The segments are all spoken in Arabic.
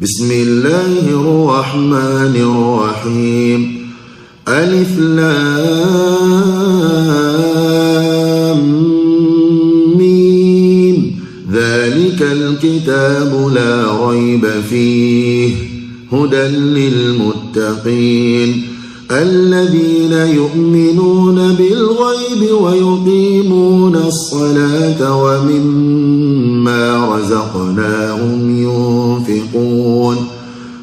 بسم الله الرحمن الرحيم ألف لام ميم ذلك الكتاب لا ريب فيه هدى للمتقين الذين يؤمنون بالغيب ويقيمون الصلاة ومما رزقناهم ينفقون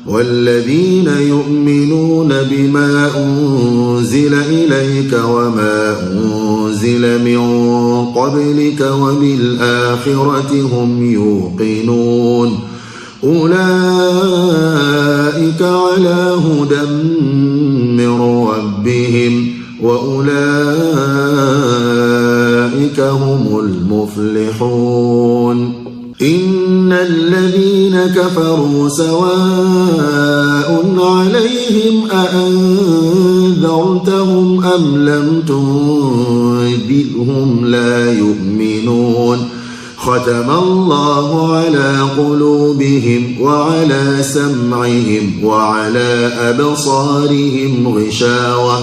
والذين يؤمنون بما أنزل إليك وما أنزل من قبلك وبالآخرة هم يوقنون أولئك على هدى من ربهم وأولئك هم المفلحون إن الذين كفروا سواء عليهم أأنذرتهم أم لم تنذرهم لا يؤمنون ختم الله على قلوبهم وعلى سمعهم وعلى أبصارهم غشاوة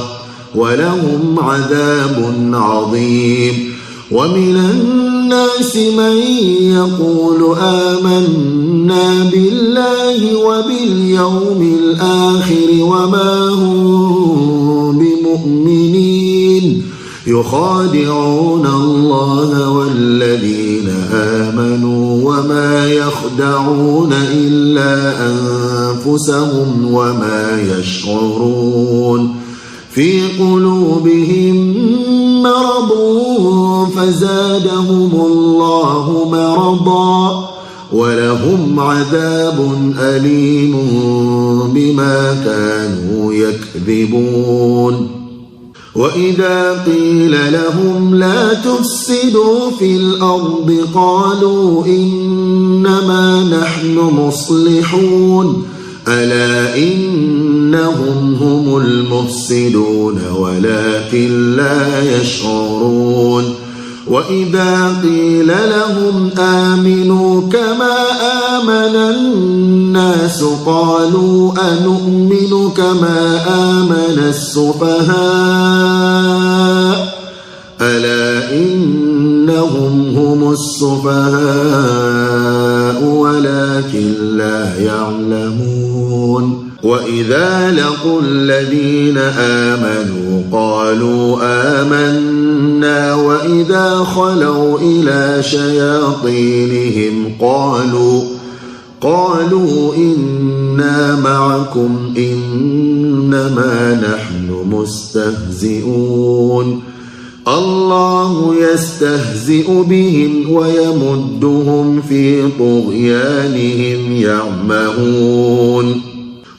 ولهم عذاب عظيم ومن الناس من يقول آمنا بالله وباليوم الآخر وما هم بمؤمنين يخادعون الله والذين آمنوا وما يخدعون إلا أنفسهم وما يشعرون في قلوبهم مرض فزادهم الله مرضا ولهم عذاب أليم بما كانوا يكذبون وإذا قيل لهم لا تفسدوا في الأرض قالوا إنما نحن مصلحون ألا إنهم هم المفسدون ولكن لا يشعرون وإذا قيل لهم آمنوا كما آمن الناس قالوا أنؤمن كما آمن السفهاء ألا إنهم هم السفهاء ولكن لا يعلمون وإذا لقوا الذين آمنوا قالوا آمنا وإذا خلوا إلى شياطينهم قالوا إنا معكم إنما نحن مستهزئون الله يستهزئ بهم ويمدهم في طغيانهم يعمهون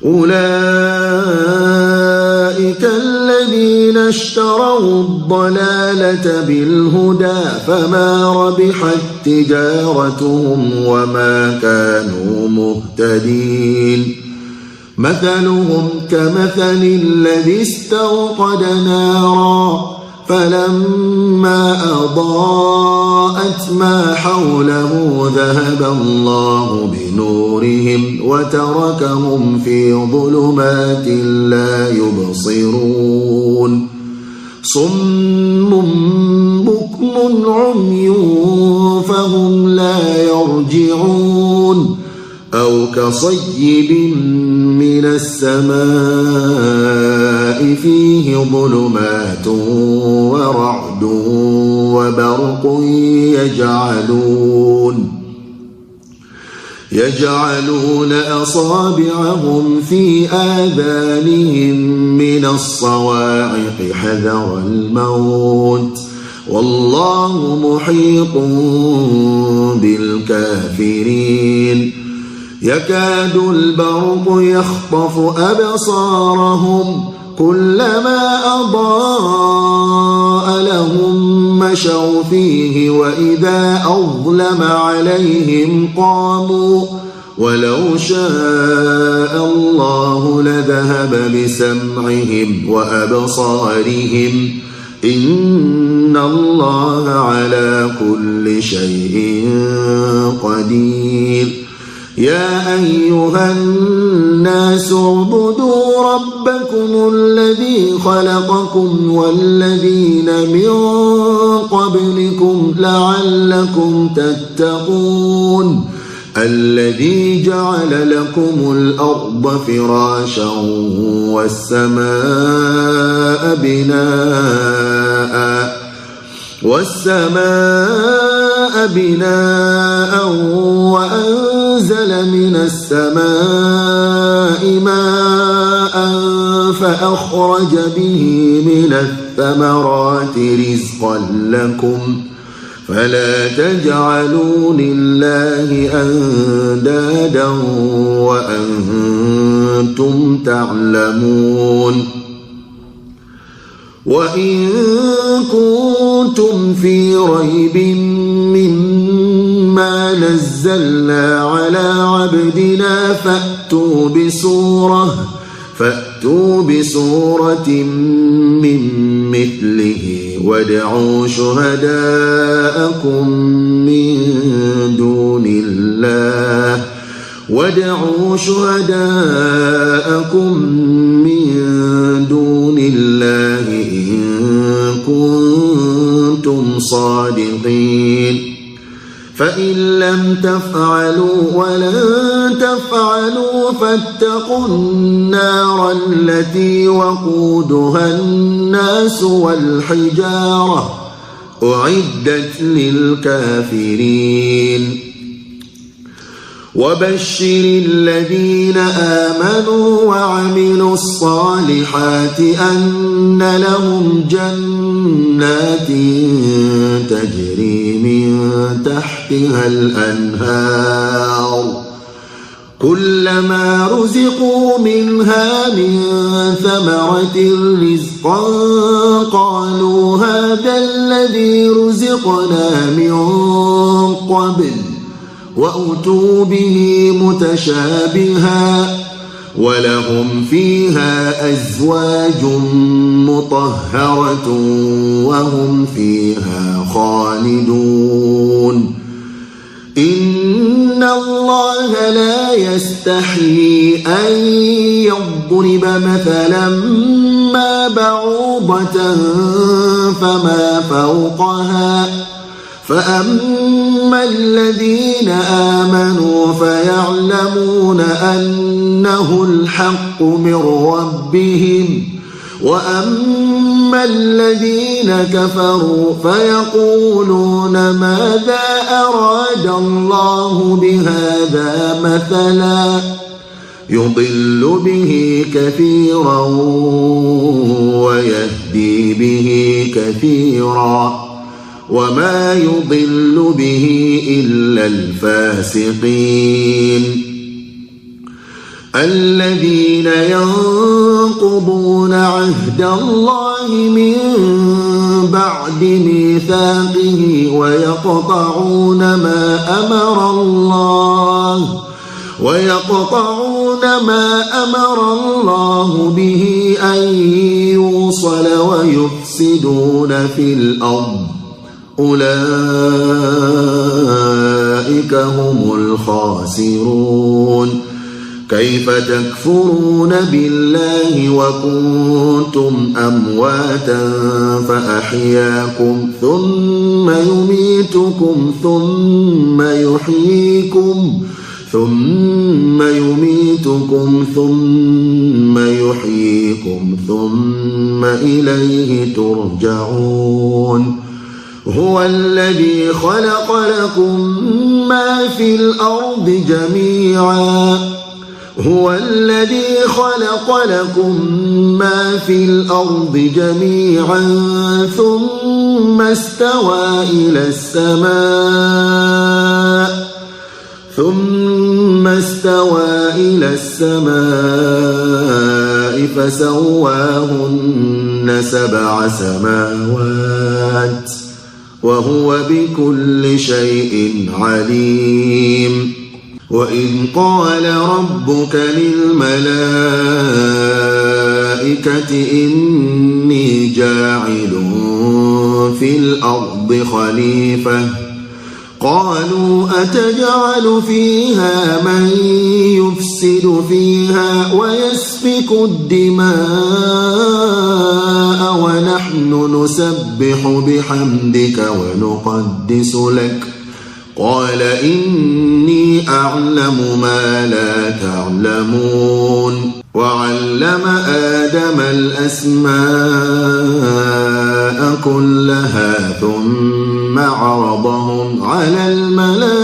أولئك الذين اشتروا الضلالة بالهدى فما ربحت تجارتهم وما كانوا مهتدين مثلهم كمثل الذي استوقد نارا فلما أضاءت ما حوله ذهب الله بنورهم وتركهم في ظلمات لا يبصرون صم بكم عمي فهم لا يرجعون أو كصيب من السماء فيه ظلمات ورعد وبرق يجعلون أصابعهم في آذانهم من الصواعق حذر الموت والله محيط بالكافرين يكاد البرق يخطف أبصارهم كلما أضاء لهم مشوا فيه وإذا أظلم عليهم قاموا ولو شاء الله لذهب بسمعهم وأبصارهم إن الله على كل شيء قدير يا أيها الناس اعبدوا ربكم الذي خلقكم والذين من قبلكم لعلكم تتقون الذي جعل لكم الأرض فراشا والسماء بناء وأنزل من السماء ماء فأخرج به من الثمرات رزقا لكم فلا تجعلوا لله أندادا وأنتم تعلمون وإن كنتم في ريب مما نزلنا على عبدنا فأتوا بسورة من مثله وادعوا شهداءكم من دون الله إن كنتم صادقين فإن لم تفعلوا ولن تفعلوا فاتقوا النار التي وقودها الناس والحجارة أعدت للكافرين وبشر الذين آمنوا وعملوا الصالحات أن لهم جنات تجري من تحتها الأنهار كلما رزقوا منها من ثمرة رزقا قالوا هذا الذي رزقنا من قبل وأتوا به متشابها ولهم فيها أزواج مطهرة وهم فيها خالدون إن الله لا يستحيي أن يضرب مثلا ما بعوضة فما فوقها فأما الذين آمنوا فيعلمون أنه الحق من ربهم وأما الذين كفروا فيقولون ماذا أراد الله بهذا مثلا يضل به كثيرا ويهدي به كثيرا وما يضل به إلا الفاسقين الذين ينقضون عهد الله من بعد ميثاقه ويقطعون ما أمر الله به أن يوصل ويفسدون في الأرض أولئك هم الخاسرون كيف تكفرون بالله وكنتم أمواتا فأحياكم ثم يميتكم ثم يحييكم ثم إليه ترجعون هو الذي خلق لكم ما في الأرض جميعا ثم استوى إلى السماء فسواهن 7 سماوات وهو بكل شيء عليم وإذ قال ربك للملائكة إني جاعل في الأرض خليفة قالوا أتجعل فيها من يفسد فيها ويسفك الدماء ونحن نسبح بحمدك ونقدس لك قال إني أعلم ما لا تعلمون وعلم آدم الأسماء كلها ثم عرضهم على الملائكة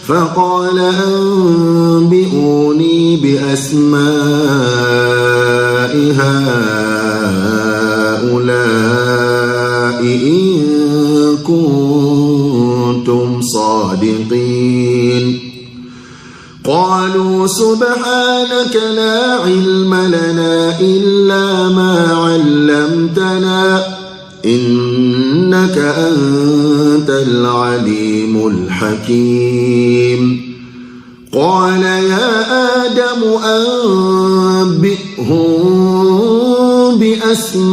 فقال أنبئوني بأسماء هؤلاء إن كنتم صادقين قالوا سبحانك لا علم لنا إلا ما علمتنا إنك أنت العليم الحكيم قال يا آدم أنبئهم بأسمائهم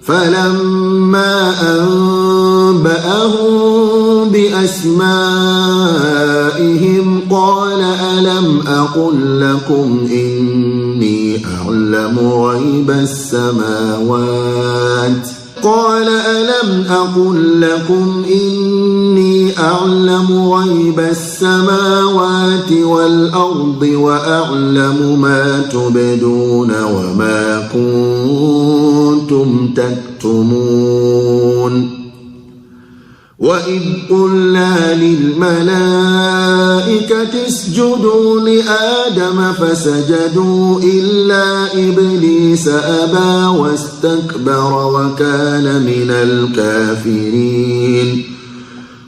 فلما أنبأهم بأسمائهم قال ألم أقل لكم إني أعلم غيب السماوات قال ألم أقل لكم إني أعلم غيب السماوات والأرض وأعلم ما تبدون وما كنتم تكتمون وإذ قلنا للملائكة اسجدوا لآدم فسجدوا إلا إبليس أبى واستكبر وكان من الكافرين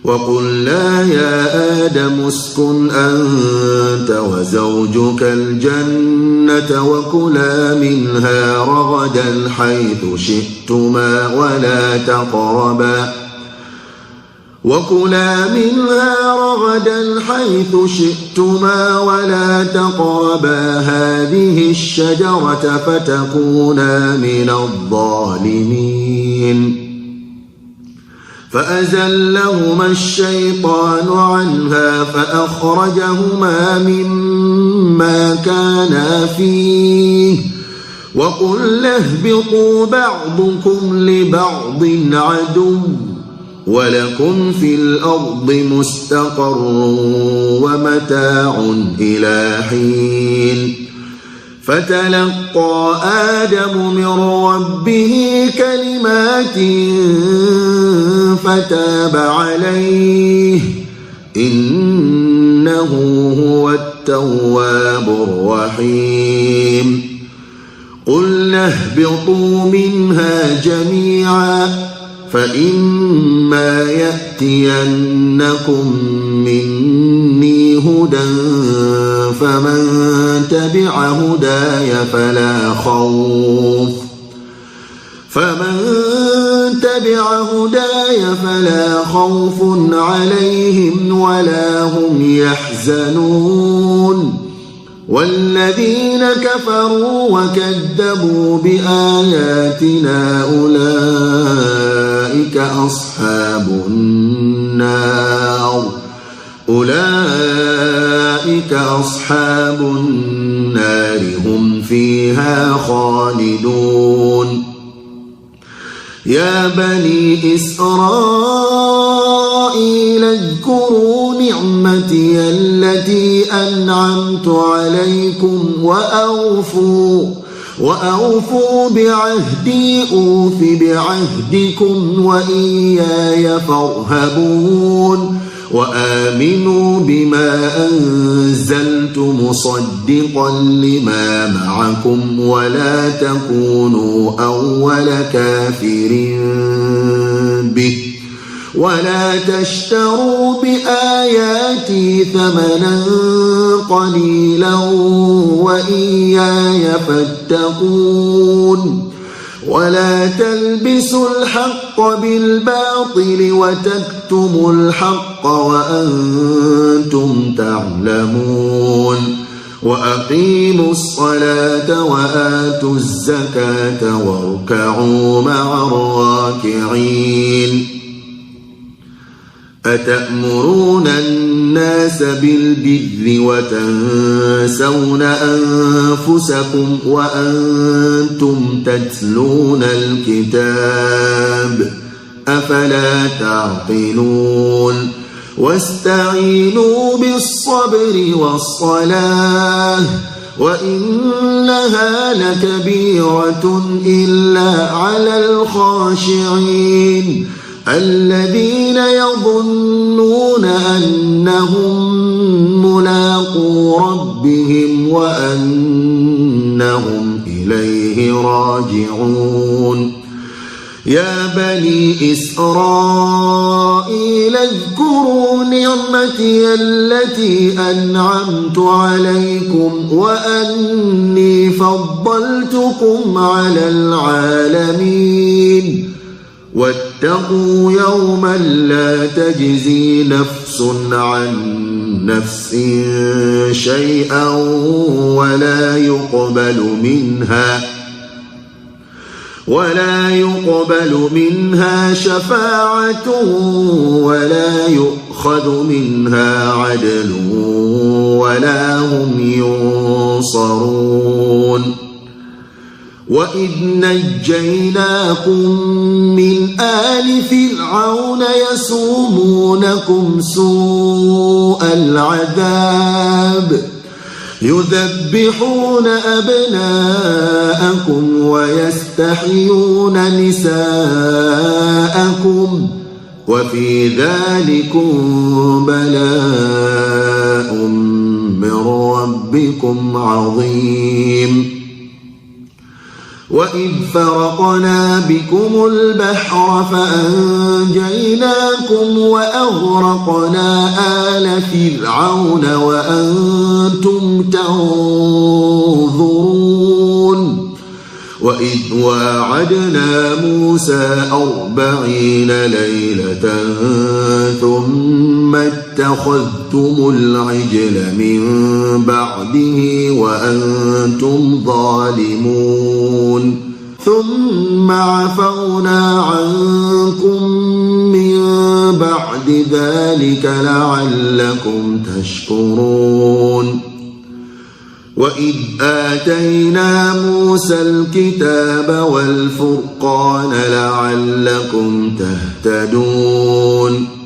وقلنا يا آدم اسكن أنت وزوجك الجنة وكلا منها رغدا حيث شئتما ولا تقربا هذه الشجرة فتكونا من الظالمين فأزلهما الشيطان عنها فأخرجهما مما كانا فيه وقلنا اهبطوا بعضكم لبعض عدو ولكم في الأرض مستقر ومتاع إلى حين فتلقى آدم من ربه كلمات فتاب عليه إنه هو التواب الرحيم قلنا اهبطوا منها جميعا فإما يأتينكم مني هدى فمن تبع هداي فلا خوف عليهم ولا هم يحزنون والذين كفروا وكذبوا بآياتنا أولئك أصحاب النار هم فيها خالدون يا بني إسرائيل اذكروا نعمتي التي أنعمت عليكم وأوفوا بعهدي أوف بعهدكم وإياي فارهبون وآمنوا بما أنزلت مصدقا لما معكم ولا تكونوا أول كافر به ولا تشتروا بآياتي ثمنا قليلا وإياي فاتقون ولا تلبسوا الحق بالباطل وتكتموا الحق وأنتم تعلمون وأقيموا الصلاة وآتوا الزكاة واركعوا مع الراكعين أتأمرون الناس بالبر وتنسون أنفسكم وأنتم تتلون الكتاب أفلا تعقلون واستعينوا بالصبر والصلاة وإنها لكبيرة إلا على الخاشعين الذين يظنون أنهم ملاقو ربهم وأنهم إليه راجعون يا بني إسرائيل اذكروا نعمتي التي أنعمت عليكم وأني فضلتكم على العالمين واتقوا يوما لا تجزي نفس عن نفس شيئا ولا يقبل منها شفاعة ولا يؤخذ منها عدل ولا هم ينصرون وإذ نجيناكم من آل فرعون يسومونكم سوء العذاب يذبحون أبناءكم ويستحيون نساءكم وفي ذلكم بلاء من ربكم عظيم وإذ فرقنا بكم البحر فأنجيناكم وأغرقنا آل فرعون وأنتم تنظرون وإذ واعدنا موسى 40 ليلة ثم اتخذتم العجل من بعده وأنتم ظالمون ثم عفونا عنكم من بعد ذلك لعلكم تشكرون وإذ آتينا موسى الكتاب والفرقان لعلكم تهتدون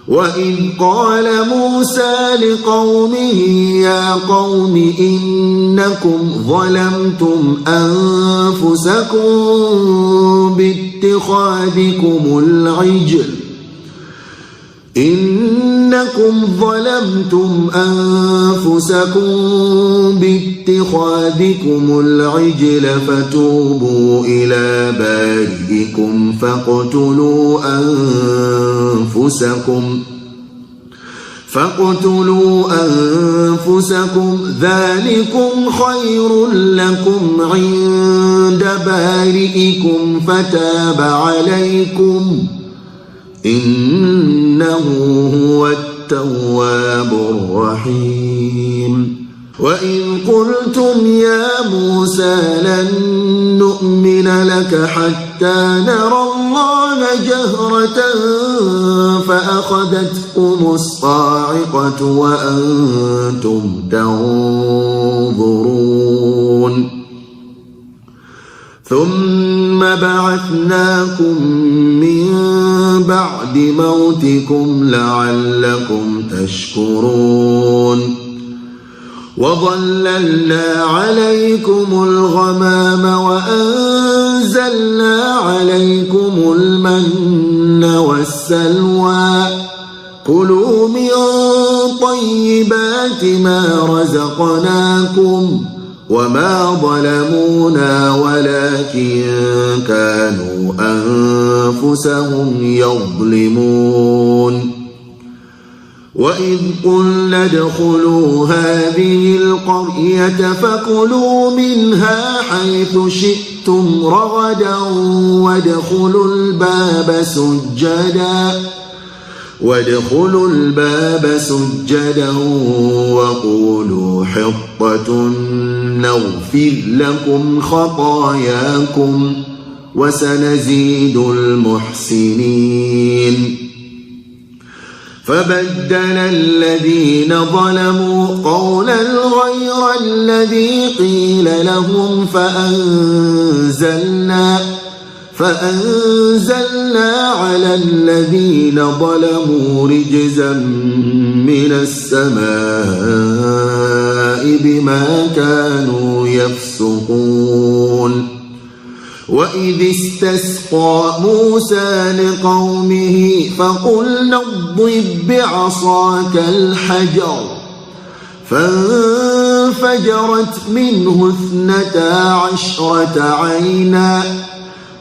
وإذ قال موسى لقومه يا قوم إنكم ظلمتم أنفسكم باتخاذكم العجل فتوبوا إلى بارئكم فاقتلوا أنفسكم ذلكم خير لكم عند بارئكم فتاب عليكم إنه هو التواب الرحيم وإذ قلتم يا موسى لن نؤمن لك حتى نرى الله جهرة فأخذتكم الصاعقة وأنتم تنظرون ثم بعثناكم من بعد موتكم لعلكم تشكرون وظللنا عليكم الغمام وأنزلنا عليكم المن والسلوى كلوا من طيبات ما رزقناكم وما ظلمونا ولكن كانوا أنفسهم يظلمون وإذ قلنا ادخلوا هذه القرية فكلوا منها حيث شئتم رغدا وادخلوا الباب سجدا وقولوا حطة نغفر لكم خطاياكم وسنزيد المحسنين. فبدل الذين ظلموا قولا غير الذي قيل لهم فأنزلنا على الذين ظلموا رجزا من السماء بما كانوا يفسقون. وإذ استسقى موسى لقومه فقلنا اضرب بعصاك الحجر فانفجرت منه 12 عينا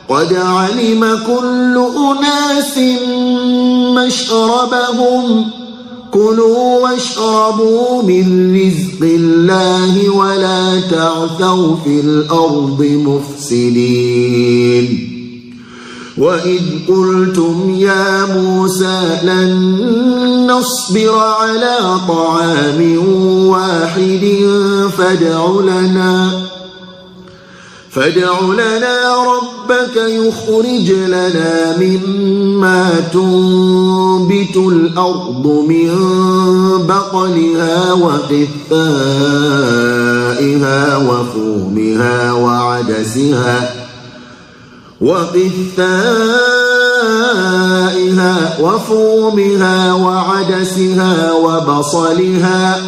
قد علم كل أناس مشربهم كلوا واشربوا من رزق الله ولا تعثوا في الأرض مفسدين. وإذ قلتم يا موسى لن نصبر على طعام واحد فادع لنا ربك يخرج لنا مما تنبت الأرض من بقلها وقثائها وفومها وعدسها وبصلها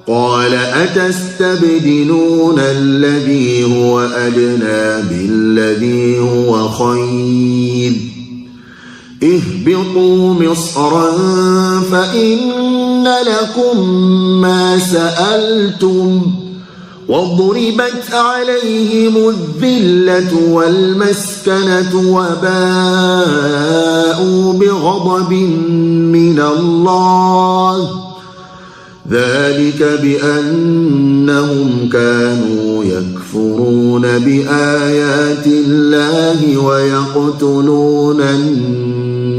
قال أتستبدلون الذي هو أدنى بالذي هو خير اهبطوا مصرا فإن لكم ما سألتم وضربت عليهم الذلة والمسكنة وباءوا بغضب من الله ذلك بأنهم كانوا يكفرون بآيات الله ويقتلون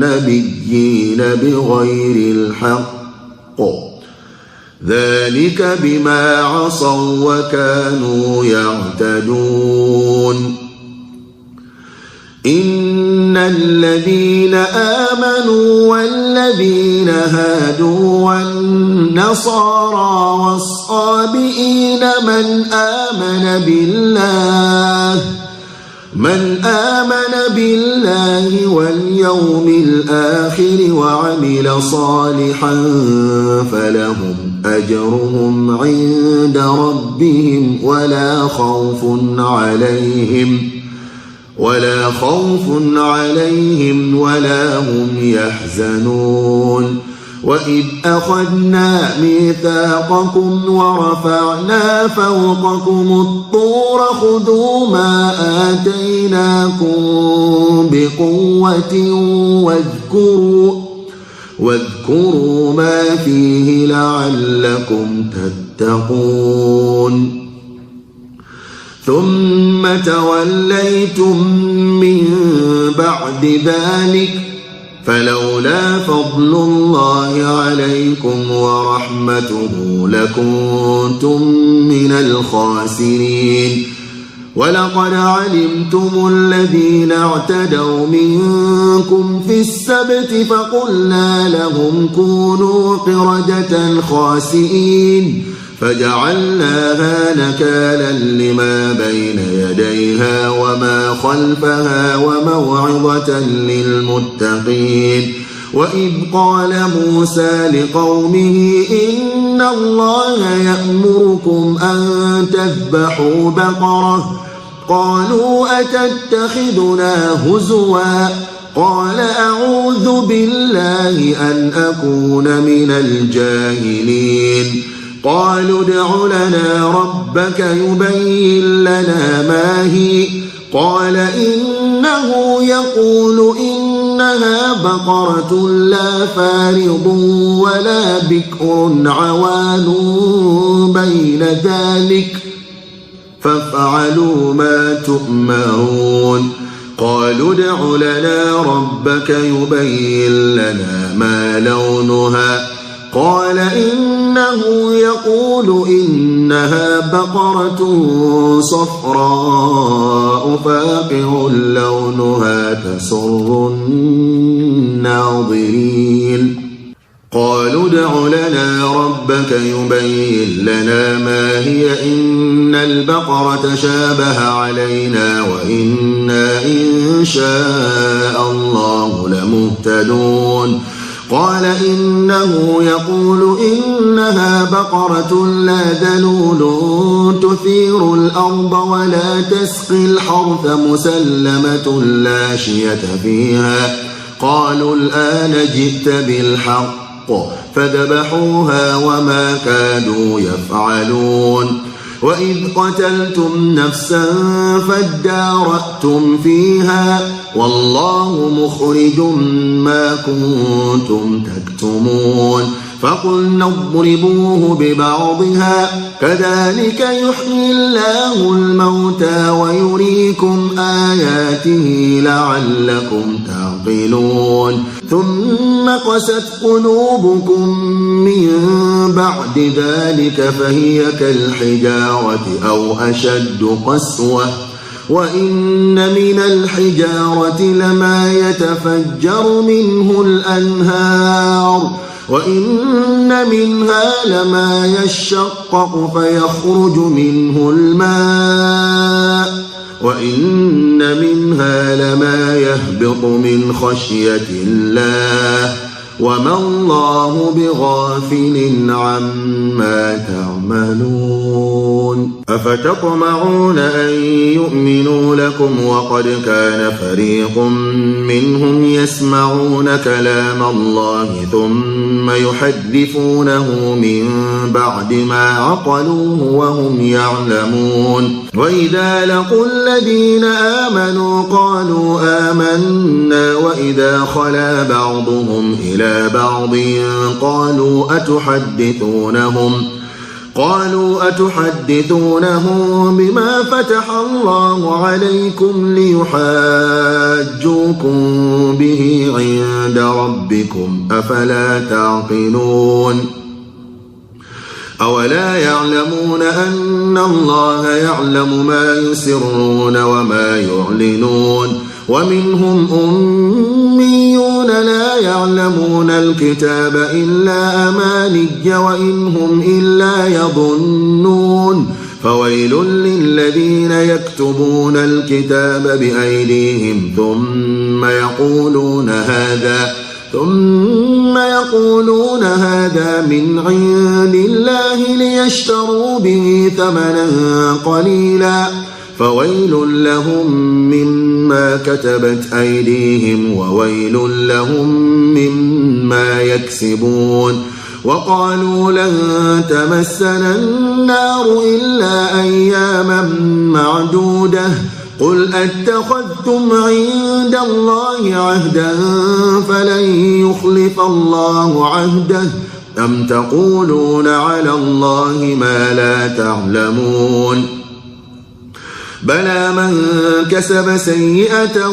النبيين بغير الحق ذلك بما عصوا وكانوا يعتدون. إن الذين آمنوا والذين هادوا والنصارى والصابئين من آمن بالله واليوم الآخر وعمل صالحا فلهم أجرهم عند ربهم ولا خوف عليهم ولا هم يحزنون. وإذ أخذنا ميثاقكم ورفعنا فوقكم الطور خذوا ما آتيناكم بقوة واذكروا ما فيه لعلكم تتقون. ثم توليتم من بعد ذلك فلولا فضل الله عليكم ورحمته لكنتم من الخاسرين. ولقد علمتم الذين اعتدوا منكم في السبت فقلنا لهم كونوا قردة خاسئين فجعلناها نكالا لما بين يديها وما خلفها وموعظة للمتقين. وإذ قال موسى لقومه إن الله يأمركم أن تذبحوا بقرة قالوا أتتخذنا هزوا قال أعوذ بالله أن أكون من الجاهلين. قالوا ادع لنا ربك يبين لنا ما هي قال إنه يقول إنها بقرة لا فارض ولا بكر عوان بين ذلك فافعلوا ما تؤمرون. قالوا ادع لنا ربك يبين لنا ما لونها قال إنه يقول إنها بقرة صفراء فاقع لونها تسر الناظرين قالوا ادع لنا ربك يبين لنا ما هي إن البقرة شابه علينا وإنا إن شاء الله لمهتدون قال إنه يقول إنها بقرة لا ذلول تثير الأرض ولا تسقي الحرث مسلمة لا شية فيها قالوا الآن جئت بالحق فذبحوها وما كادوا يفعلون وإذ قتلتم نفسا فادارأتم فيها والله مخرج ما كنتم تكتمون فقلنا اضربوه ببعضها كذلك يحيي الله الموتى ويريكم آياته لعلكم تعقلون ثم قست قلوبكم من بعد ذلك فهي كالحجارة أو أشد قسوة وإن من الحجارة لما يتفجر منه الأنهار وإن منها لما يشقق فيخرج منه الماء وإن منها لما يهبط من خشية الله وما الله بغافل عما تعملون أفتطمعون أن يؤمنوا لكم وقد كان فريق منهم يسمعون كلام الله ثم يحرفونه من بعد ما عقلوه وهم يعلمون وإذا لقوا الذين آمنوا قالوا آمنا وإذا خلا بعضهم إلى بعض قالوا أتحدثونهم بما فتح الله عليكم ليحاجوكم به عند ربكم أفلا تعقلون أولا يعلمون أن الله يعلم ما يسرون وما يعلنون ومنهم أميون لا يعلمون الكتاب إلا أماني وإن هم إلا يظنون فويل للذين يكتبون الكتاب بأيديهم ثم يقولون هذا من عند الله ليشتروا به ثمنا قليلا فويل لهم مما كتبت أيديهم وويل لهم مما يكسبون وقالوا لن تمسنا النار إلا أياما معدودة قل أتخذتم عند الله عهدا فلن يخلف الله عهده أم تقولون على الله ما لا تعلمون بلى من كسب سيئة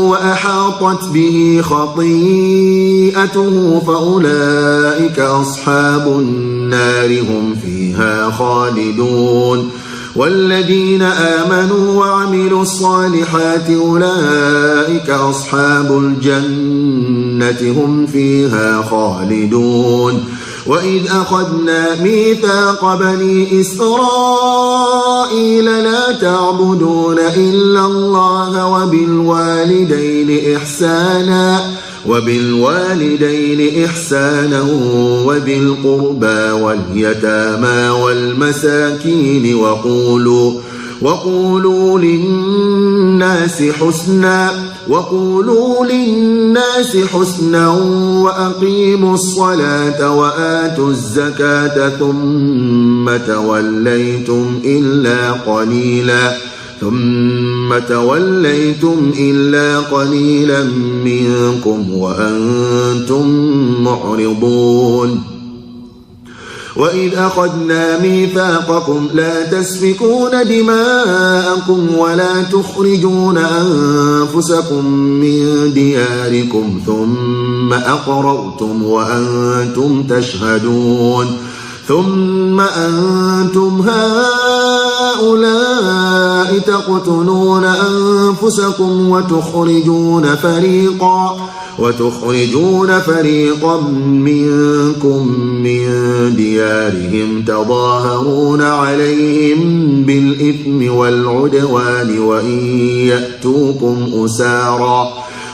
وأحاطت به خطيئته فأولئك أصحاب النار هم فيها خالدون والذين آمنوا وعملوا الصالحات أولئك أصحاب الجنة هم فيها خالدون وإذ أخذنا ميثاق بني إسرائيل لا تعبدون إلا الله وبالوالدين إحسانا وذي القربى واليتامى والمساكين وقولوا للناس حسنا وأقيموا الصلاة وآتوا الزكاة ثم توليتم إلا قليلا منكم وأنتم معرضون وإذ أخذنا ميثاقكم لا تسفكون دماءكم ولا تخرجون أنفسكم من دياركم ثم أقررتم وأنتم تشهدون ثم أنتم هؤلاء تقتلون أنفسكم وتخرجون فريقا منكم من ديارهم تظاهرون عليهم بالإثم والعدوان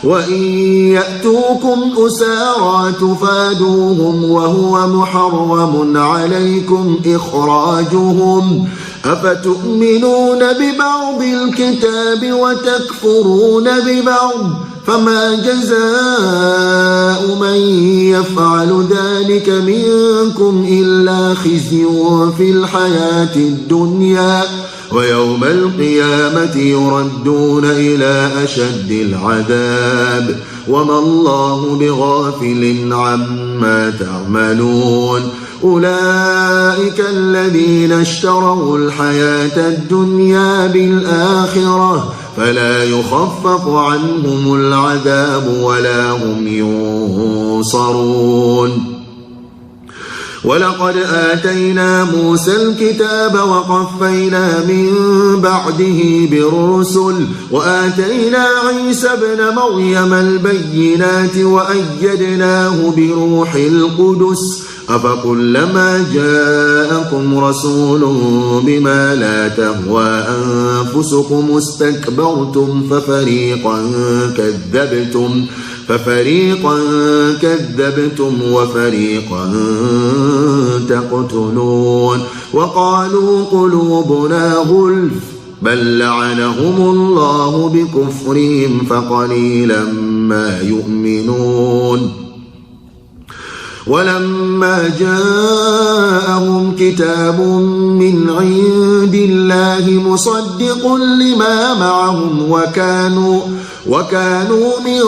وإن يأتوكم أسارى تفادوهم وهو محرم عليكم إخراجهم أفتؤمنون ببعض الكتاب وتكفرون ببعض فما جزاء من يفعل ذلك منكم إلا خزي في الحياة الدنيا ويوم القيامة يردون إلى أشد العذاب وما الله بغافل عما تعملون أولئك الذين اشتروا الحياة الدنيا بالآخرة فلا يخفف عنهم العذاب ولا هم ينصرون ولقد آتينا موسى الكتاب وقفينا من بعده بالرسل وآتينا عيسى ابن مريم البينات وأيدناه بروح القدس أفكلما جاءكم رسول بما لا تهوى أنفسكم استكبرتم ففريقا كذبتم وفريقا تقتلون وقالوا قلوبنا غلف بل لعنهم الله بكفرهم فقليلا ما يؤمنون ولما جاءهم كتاب من عند الله مصدق لما معهم وكانوا من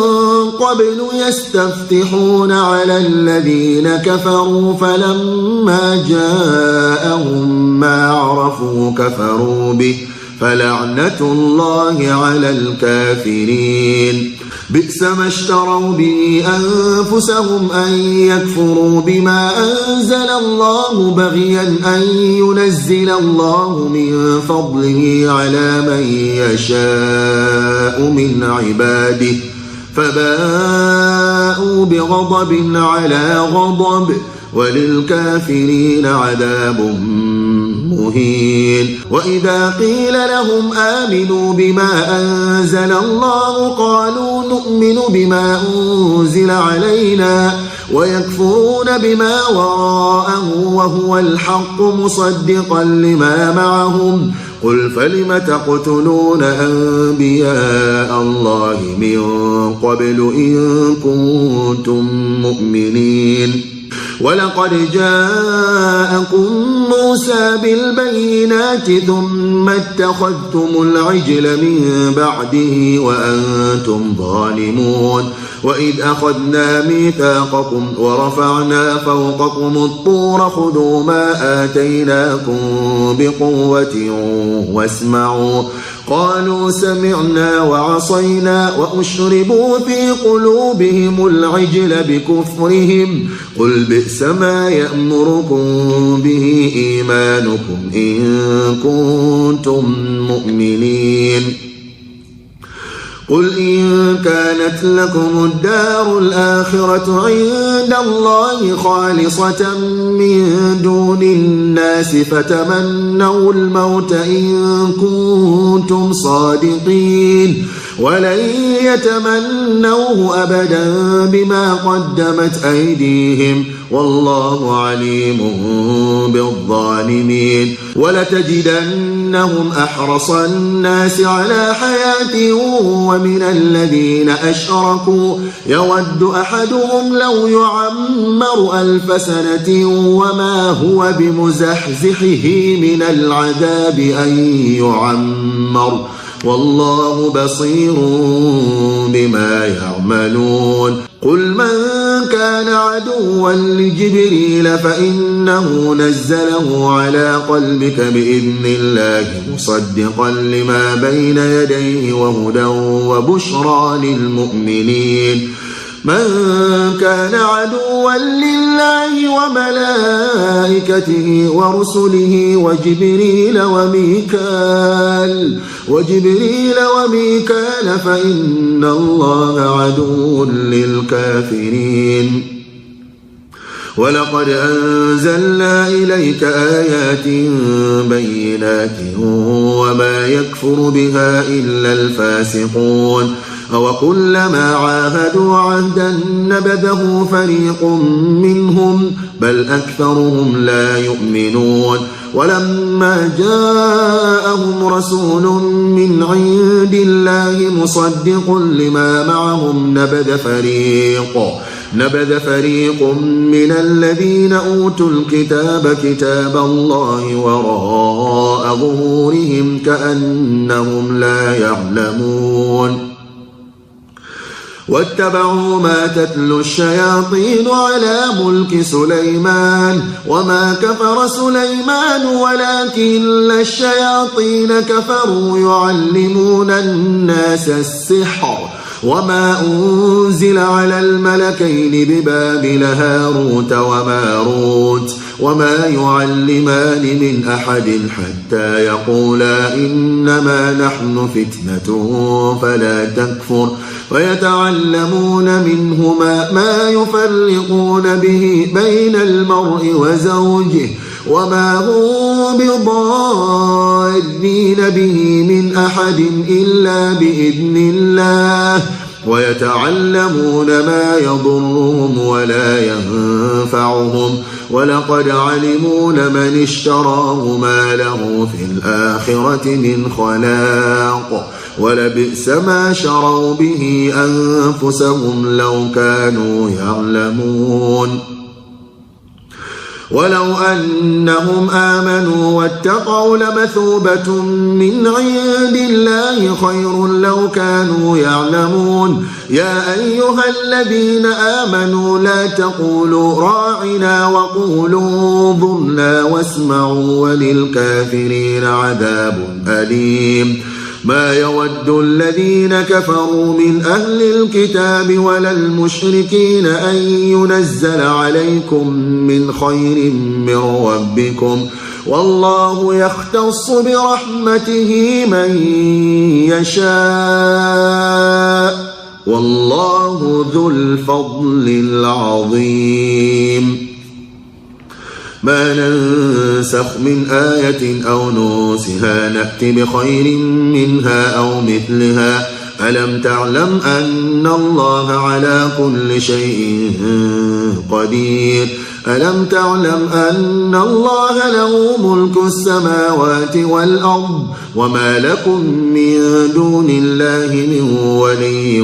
قبل يستفتحون على الذين كفروا فلما جاءهم ما عرفوا كفروا به فلعنة الله على الكافرين بئس ما اشتروا به أنفسهم أن يكفروا بما أنزل الله بغيا أن ينزل الله من فضله على من يشاء من عباده فباءوا بغضب على غضب وللكافرين عذاب مهين وإذا قيل لهم آمنوا بما أنزل الله قالوا نؤمن بما أنزل علينا ويكفرون بما وراءه وهو الحق مصدقا لما معهم قل فلم تقتلون أنبياء الله من قبل إن كنتم مؤمنين ولقد جاءكم موسى بالبينات ثم اتخذتم العجل من بعده وأنتم ظالمون وإذ أخذنا ميثاقكم ورفعنا فوقكم الطور خذوا ما آتيناكم بقوة واسمعوا قالوا سمعنا وعصينا وأشربوا في قلوبهم العجل بكفرهم قل بئس ما يأمركم به إيمانكم إن كنتم مؤمنين قل إن كانت لكم الدار الآخرة عند الله خالصة من دون الناس فتمنوا الموت إن كنتم صادقين ولن يتمنوه أبدا بما قدمت أيديهم والله عليم بالظالمين ولتجدنهم أحرص الناس على حياة ومن الذين أشركوا يود أحدهم لو يعمر 1000 سنة وما هو بمزحزحه من العذاب أن يعمر والله بصير بما يعملون قل من كان عدوا لجبريل فإنه نزله على قلبك بإذن الله مصدقا لما بين يديه وهدى وبشرى للمؤمنين من كان عدوا لله وملائكته ورسله وجبريل وميكال فإن الله عدو للكافرين ولقد أنزلنا إليك آيات بينات وما يكفر بها إلا الفاسقون أوكلما عاهدوا عهدا نبذه فريق منهم بل أكثرهم لا يؤمنون ولما جاءهم رسول من عند الله مصدق لما معهم نبذ فريق من الذين أوتوا الكتاب كتاب الله وراء ظهورهم كأنهم لا يعلمون واتبعوا ما تتلو الشياطين على ملك سليمان وما كفر سليمان ولكن الشياطين كفروا يعلمون الناس السحر وما أنزل على الملكين ببابل هاروت وماروت وما يعلمان من أحد حتى يقولا إنما نحن فتنة فلا تكفر ويتعلمون منهما ما يفرقون به بين المرء وزوجه وما هم بضارين به من أحد إلا بإذن الله ويتعلمون ما يضرهم ولا ينفعهم ولقد علموا لمن اشتراه ما له في الآخرة من خلاق ولبئس ما شروا به أنفسهم لو كانوا يعلمون ولو أنهم آمنوا واتقوا لمثوبة من عند الله خير لو كانوا يعلمون يا أيها الذين آمنوا لا تقولوا راعنا وقولوا انظرنا واسمعوا وللكافرين عذاب أليم ما يود الذين كفروا من أهل الكتاب ولا المشركين أن ينزل عليكم من خير من ربكم والله يختص برحمته من يشاء والله ذو الفضل العظيم ما ننسخ من آية أو نوسها نأت بخير منها أو مثلها ألم تعلم أن الله على كل شيء قدير ألم تعلم أن الله له ملك السماوات والأرض وما لكم من دون الله من ولي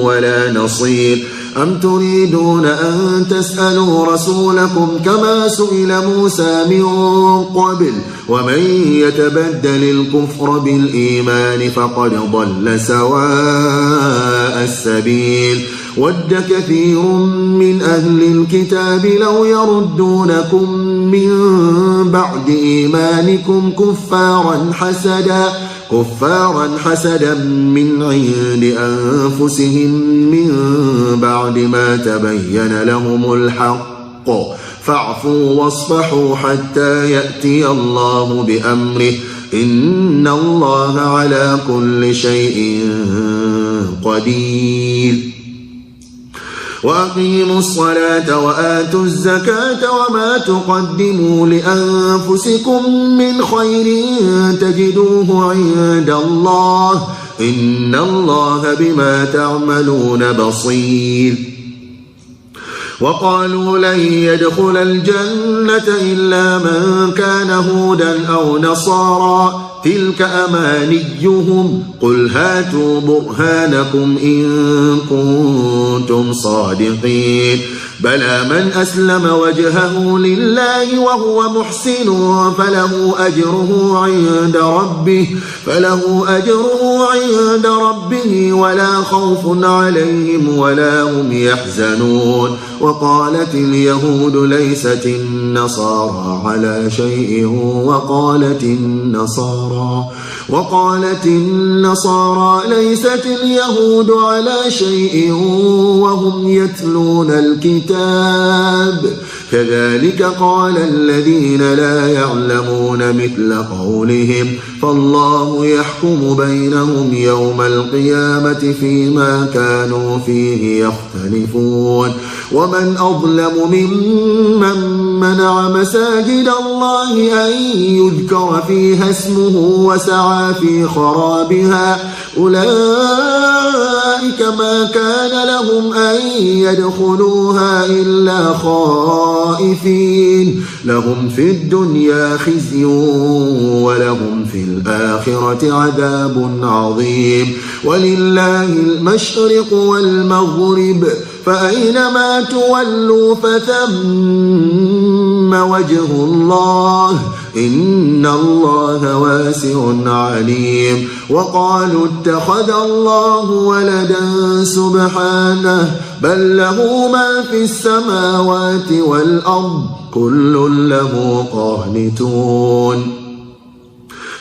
ولا نصير أم تريدون أن تسألوا رسولكم كما سئل موسى من قبل ومن يتبدل الكفر بالإيمان فقد ضل سواء السبيل ود كثير من أهل الكتاب لو يردونكم من بعد إيمانكم كفارا حسدا من عند أنفسهم من بعد ما تبين لهم الحق فاعفوا واصفحوا حتى يأتي الله بأمره إن الله على كل شيء قدير وأقيموا الصلاة وآتوا الزكاة وما تقدموا لأنفسكم من خير تجدوه عند الله إن الله بما تعملون بصير وقالوا لن يدخل الجنة إلا من كان هودا أو نصارى تلك أمانيهم قل هاتوا برهانكم إن كنتم صادقين بلى من أسلم وجهه لله وهو محسن فله أجره عند ربه ولا خوف عليهم ولا هم يحزنون. وقالت اليهود ليست النصارى على شيء وقالت النصارى ليست اليهود على شيء وهم يتلون الكتاب كذلك قال الذين لا يعلمون مثل قولهم فالله يحكم بينهم يوم القيامة فيما كانوا فيه يختلفون. ومن أظلم ممن منع مساجد الله أن يذكر فيها اسمه وسعى في خرابها أولئك ما كان لهم أن يدخلوها إلا خائفين لهم في الدنيا خزي ولهم في الآخرة عذاب عظيم. ولله المشرق والمغرب فأينما تولوا فثم وجه الله إن الله واسع عليم. وقالوا اتخذ الله ولدا سبحانه بل له ما في السماوات والأرض كل له قانتون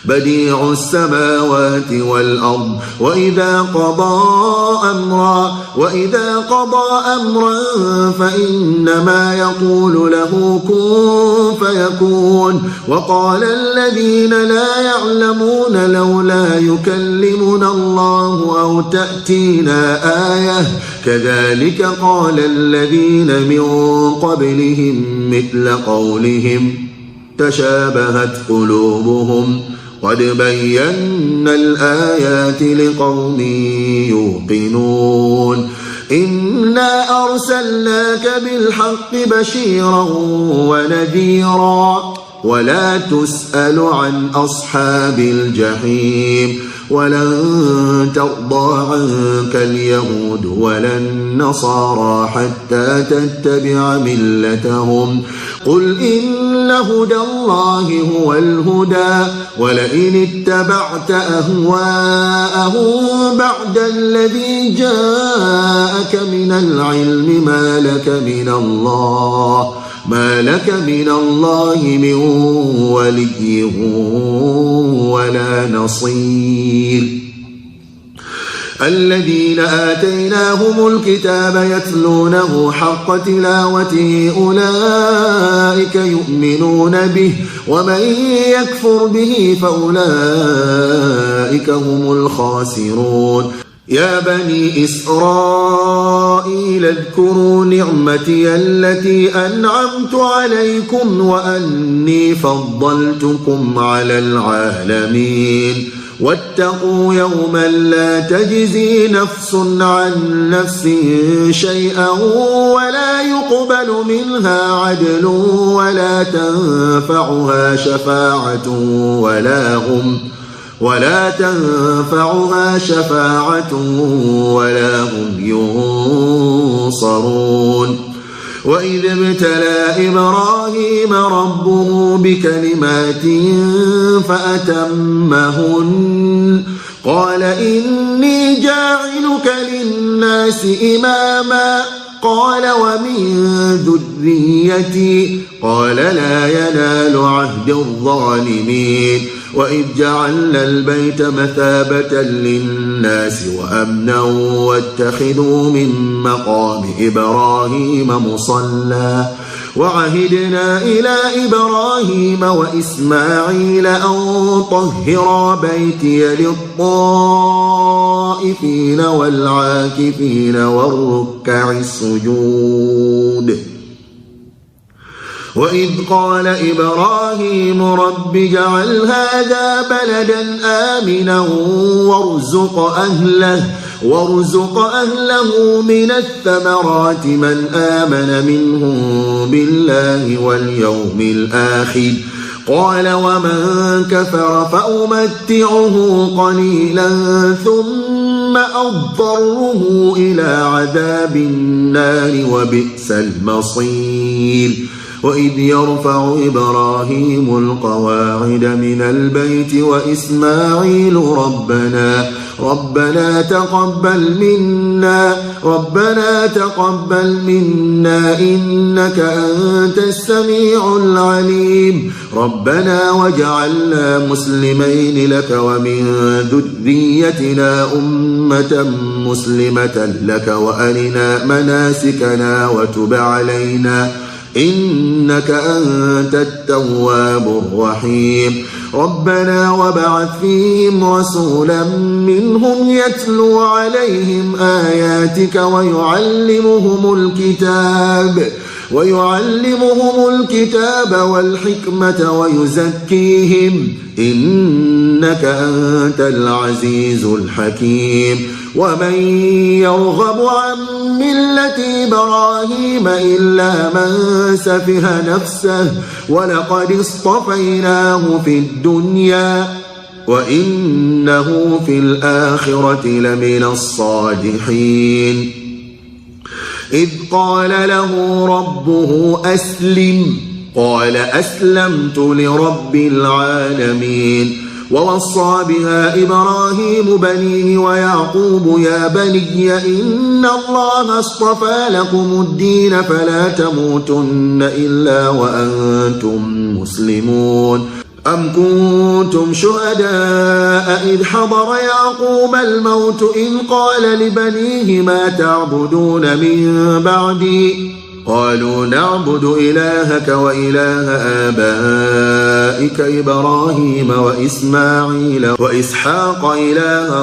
بديع السماوات والأرض وإذا قضى أمرا فإنما يقول له كن فيكون. وقال الذين لا يعلمون لولا يكلمنا الله أو تأتينا آية كذلك قال الذين من قبلهم مثل قولهم تشابهت قلوبهم قد بينا الآيات لقوم يوقنون. إنا أرسلناك بالحق بشيرا ونذيرا ولا تسأل عن أصحاب الجحيم ولن ترضى عنك اليهود ولا النصارى حتى تتبع ملتهم قل إن هدى الله هو الهدى ولئن اتبعت أهواءهم بعد الذي جاءك من العلم ما لك من الله من ولي ولا نصير. الذين آتيناهم الكتاب يتلونه حق تلاوته أولئك يؤمنون به ومن يكفر به فأولئك هم الخاسرون. يا بني إسرائيل اذكروا نعمتي التي أنعمت عليكم وأني فضلتكم على العالمين واتقوا يوما لا تجزي نفس عن نفس شيئا ولا يقبل منها عدل ولا تنفعها شفاعة ولا هم ينصرون. وإذ ابتلى إبراهيم ربه بكلمات فأتمهن قال إني جاعلك للناس إماما قال ومن ذريتي قال لا ينال عهد الظالمين. وإذ جعلنا البيت مثابة للناس وأمنا واتخذوا من مقام إبراهيم مصلى وعهدنا إلى إبراهيم وإسماعيل أن طهرا بيتي للطائفين والعاكفين والركع السجود. وإذ قال إبراهيم رب اجعل هذا بلدا آمنا وارزق أهله من الثمرات من آمن منهم بالله واليوم الآخر قال ومن كفر فأمتعه قليلا ثم أضطره إلى عذاب النار وبئس المصير. وإذ يرفع إبراهيم القواعد من البيت وإسماعيل ربنا تقبل منا إنك أنت السميع العليم. ربنا واجعلنا مسلمين لك ومن ذريتنا أمة مسلمة لك وأرنا مناسكنا وتب علينا إنك أنت التواب الرحيم. ربنا وابعث فيهم رسولا منهم يتلو عليهم آياتك ويعلمهم الكتاب والحكمة ويزكيهم إنك أنت العزيز الحكيم. ومن يرغب عن ملة إبراهيم إلا من سفه نفسه ولقد اصطفيناه في الدنيا وإنه في الآخرة لمن الصالحين. إذ قال له ربه أسلم قال أسلمت لرب العالمين. ووصى بها إبراهيم بنيه ويعقوب يا بني إن الله اصطفى لكم الدين فلا تموتن إلا وأنتم مسلمون. أم كنتم شهداء إذ حضر يعقوب الموت إذ قال لبنيه ما تعبدون من بعدي قالوا نعبد إلهك وإله آبائك إبراهيم وإسماعيل وإسحاق إلها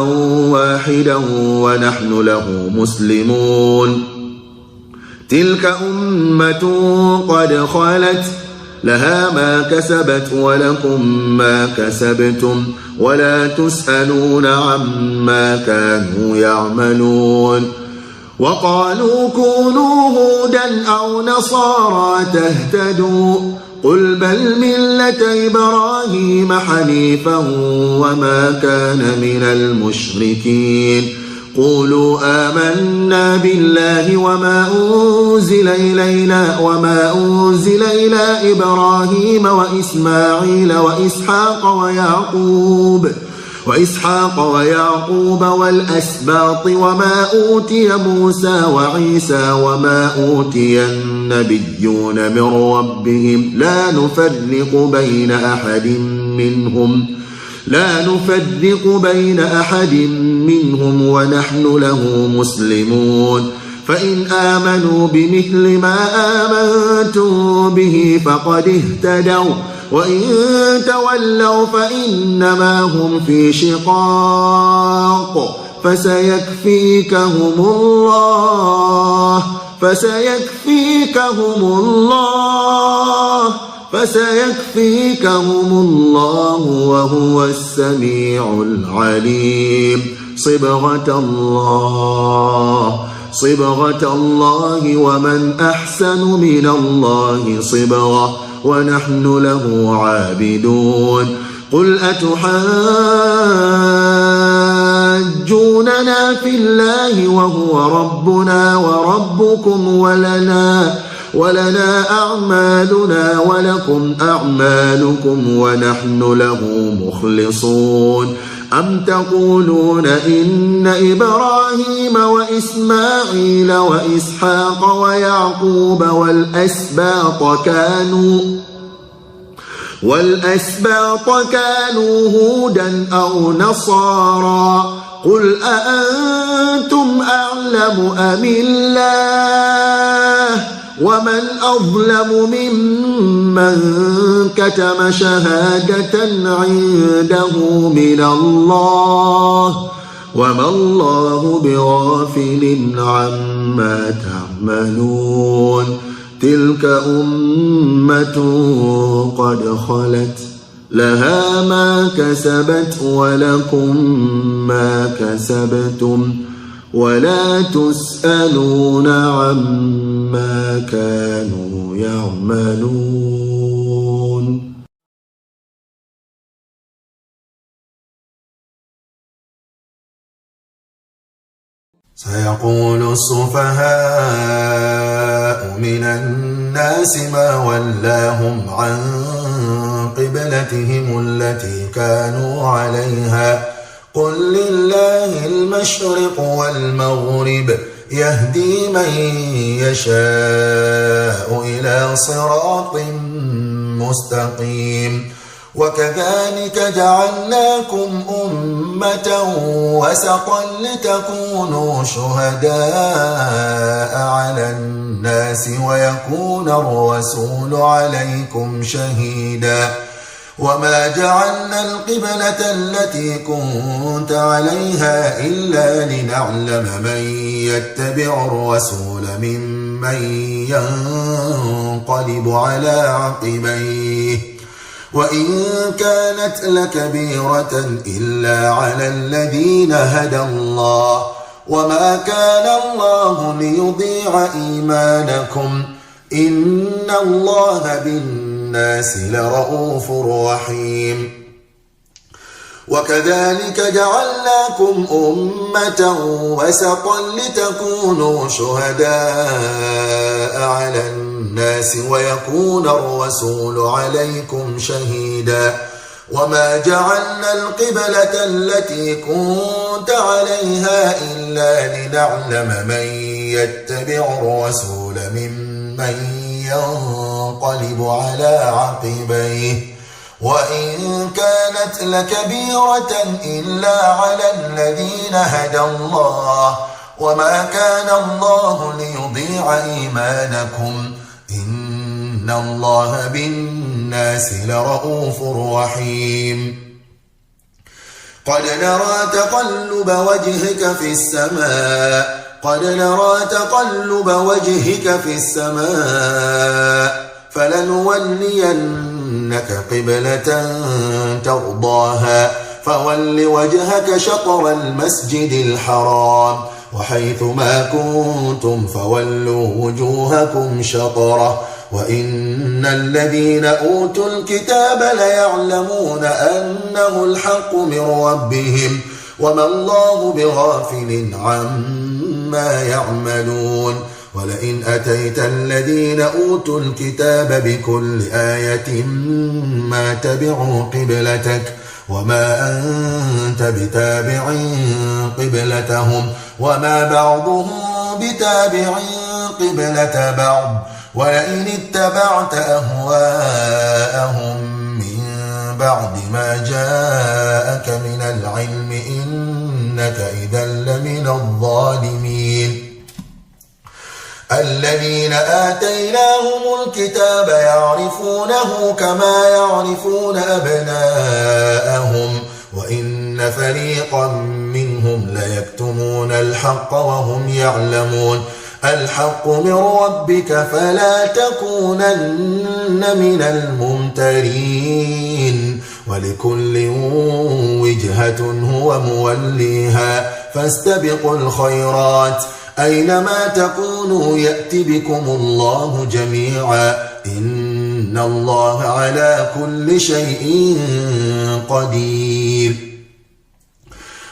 واحدا ونحن له مسلمون. تلك أمة قد خلت لها ما كسبت ولكم ما كسبتم ولا تسألون عما كانوا يعملون. وقالوا كونوا هودا أو نصارى تهتدوا قل بل ملة إبراهيم حنيفا وما كان من المشركين. قولوا آمنا بالله وما أنزل إلى إبراهيم وإسماعيل وإسحاق ويعقوب والأسباط وما أوتي موسى وعيسى وما أوتي النبيون من ربهم لا نفرق بين أحد منهم ونحن له مسلمون. فإن آمنوا بمثل ما آمنتم به فقد اهتدوا وإن تولوا فإنما هم في شقاق فسيكفيكهم الله وهو السميع العليم. صبغة الله ومن أحسن من الله صبغة ونحن له عابدون. قل أتحاجوننا في الله وهو ربنا وربكم ولنا أعمالنا ولكم أعمالكم ونحن له مخلصون. أم تقولون إن إبراهيم وإسماعيل وإسحاق ويعقوب والأسباط كانوا هودا أو نصارى قل أأنتم أعلم أم الله ومن أظلم ممن كتم شهادة عنده من الله وما الله بغافل عما تعملون. تلك أمة قد خلت لها ما كسبت ولكم ما كسبتم ولا تسألون عما كانوا يعملون. سيقول السفهاء من الناس ما ولاهم عن قبلتهم التي كانوا عليها قل لله المشرق والمغرب يهدي من يشاء إلى صراط مستقيم وكذلك جعلناكم أمة وسطا لتكونوا شهداء على الناس ويكون الرسول عليكم شهيدا وما جعلنا القبلة التي كنت عليها إلا لنعلم من يتبع الرسول ممن ينقلب على عقبيه وإن كانت لكبيرة إلا على الذين هدى الله وما كان الله ليضيع إيمانكم إن الله بالناس لرؤوف رحيم وكذلك جعلناكم أمة وسطا لتكونوا شهداء على الناس ويكون الرسول عليكم شهيدا وما جعلنا القبلة التي كنت عليها إلا لنعلم من يتبع الرسول ممن ينقلب على عقبيه وإن كانت لكبيرة إلا على الذين هدى الله وما كان الله ليضيع إيمانكم إن الله بالناس لرؤوف رحيم قد نرى تقلب وجهك في السماء فلنولينك قبلة ترضاها فول وجهك شطر المسجد الحرام وحيث ما كنتم فولوا وجوهكم شطره وإن الذين أوتوا الكتاب ليعلمون أنه الحق من ربهم وما الله بغافل عما يعملون ولئن أتيت الذين أوتوا الكتاب بكل آية ما تبعوا قبلتك وما أنت بتابع قبلتهم وما بعضهم بتابع قبلة بعض ولئن اتبعت أهواءهم من بعد ما جاءك من العلم إنك إذا لمن الظالمين الذين آتيناهم الكتاب يعرفونه كما يعرفون أبناءهم وإن فريقا منهم ليكتمون الحق وهم يعلمون الحق من ربك فلا تكونن من الممترين ولكل وجهة هو موليها فاستبقوا الخيرات أينما تكونوا يأتي بكم الله جميعا إن الله على كل شيء قدير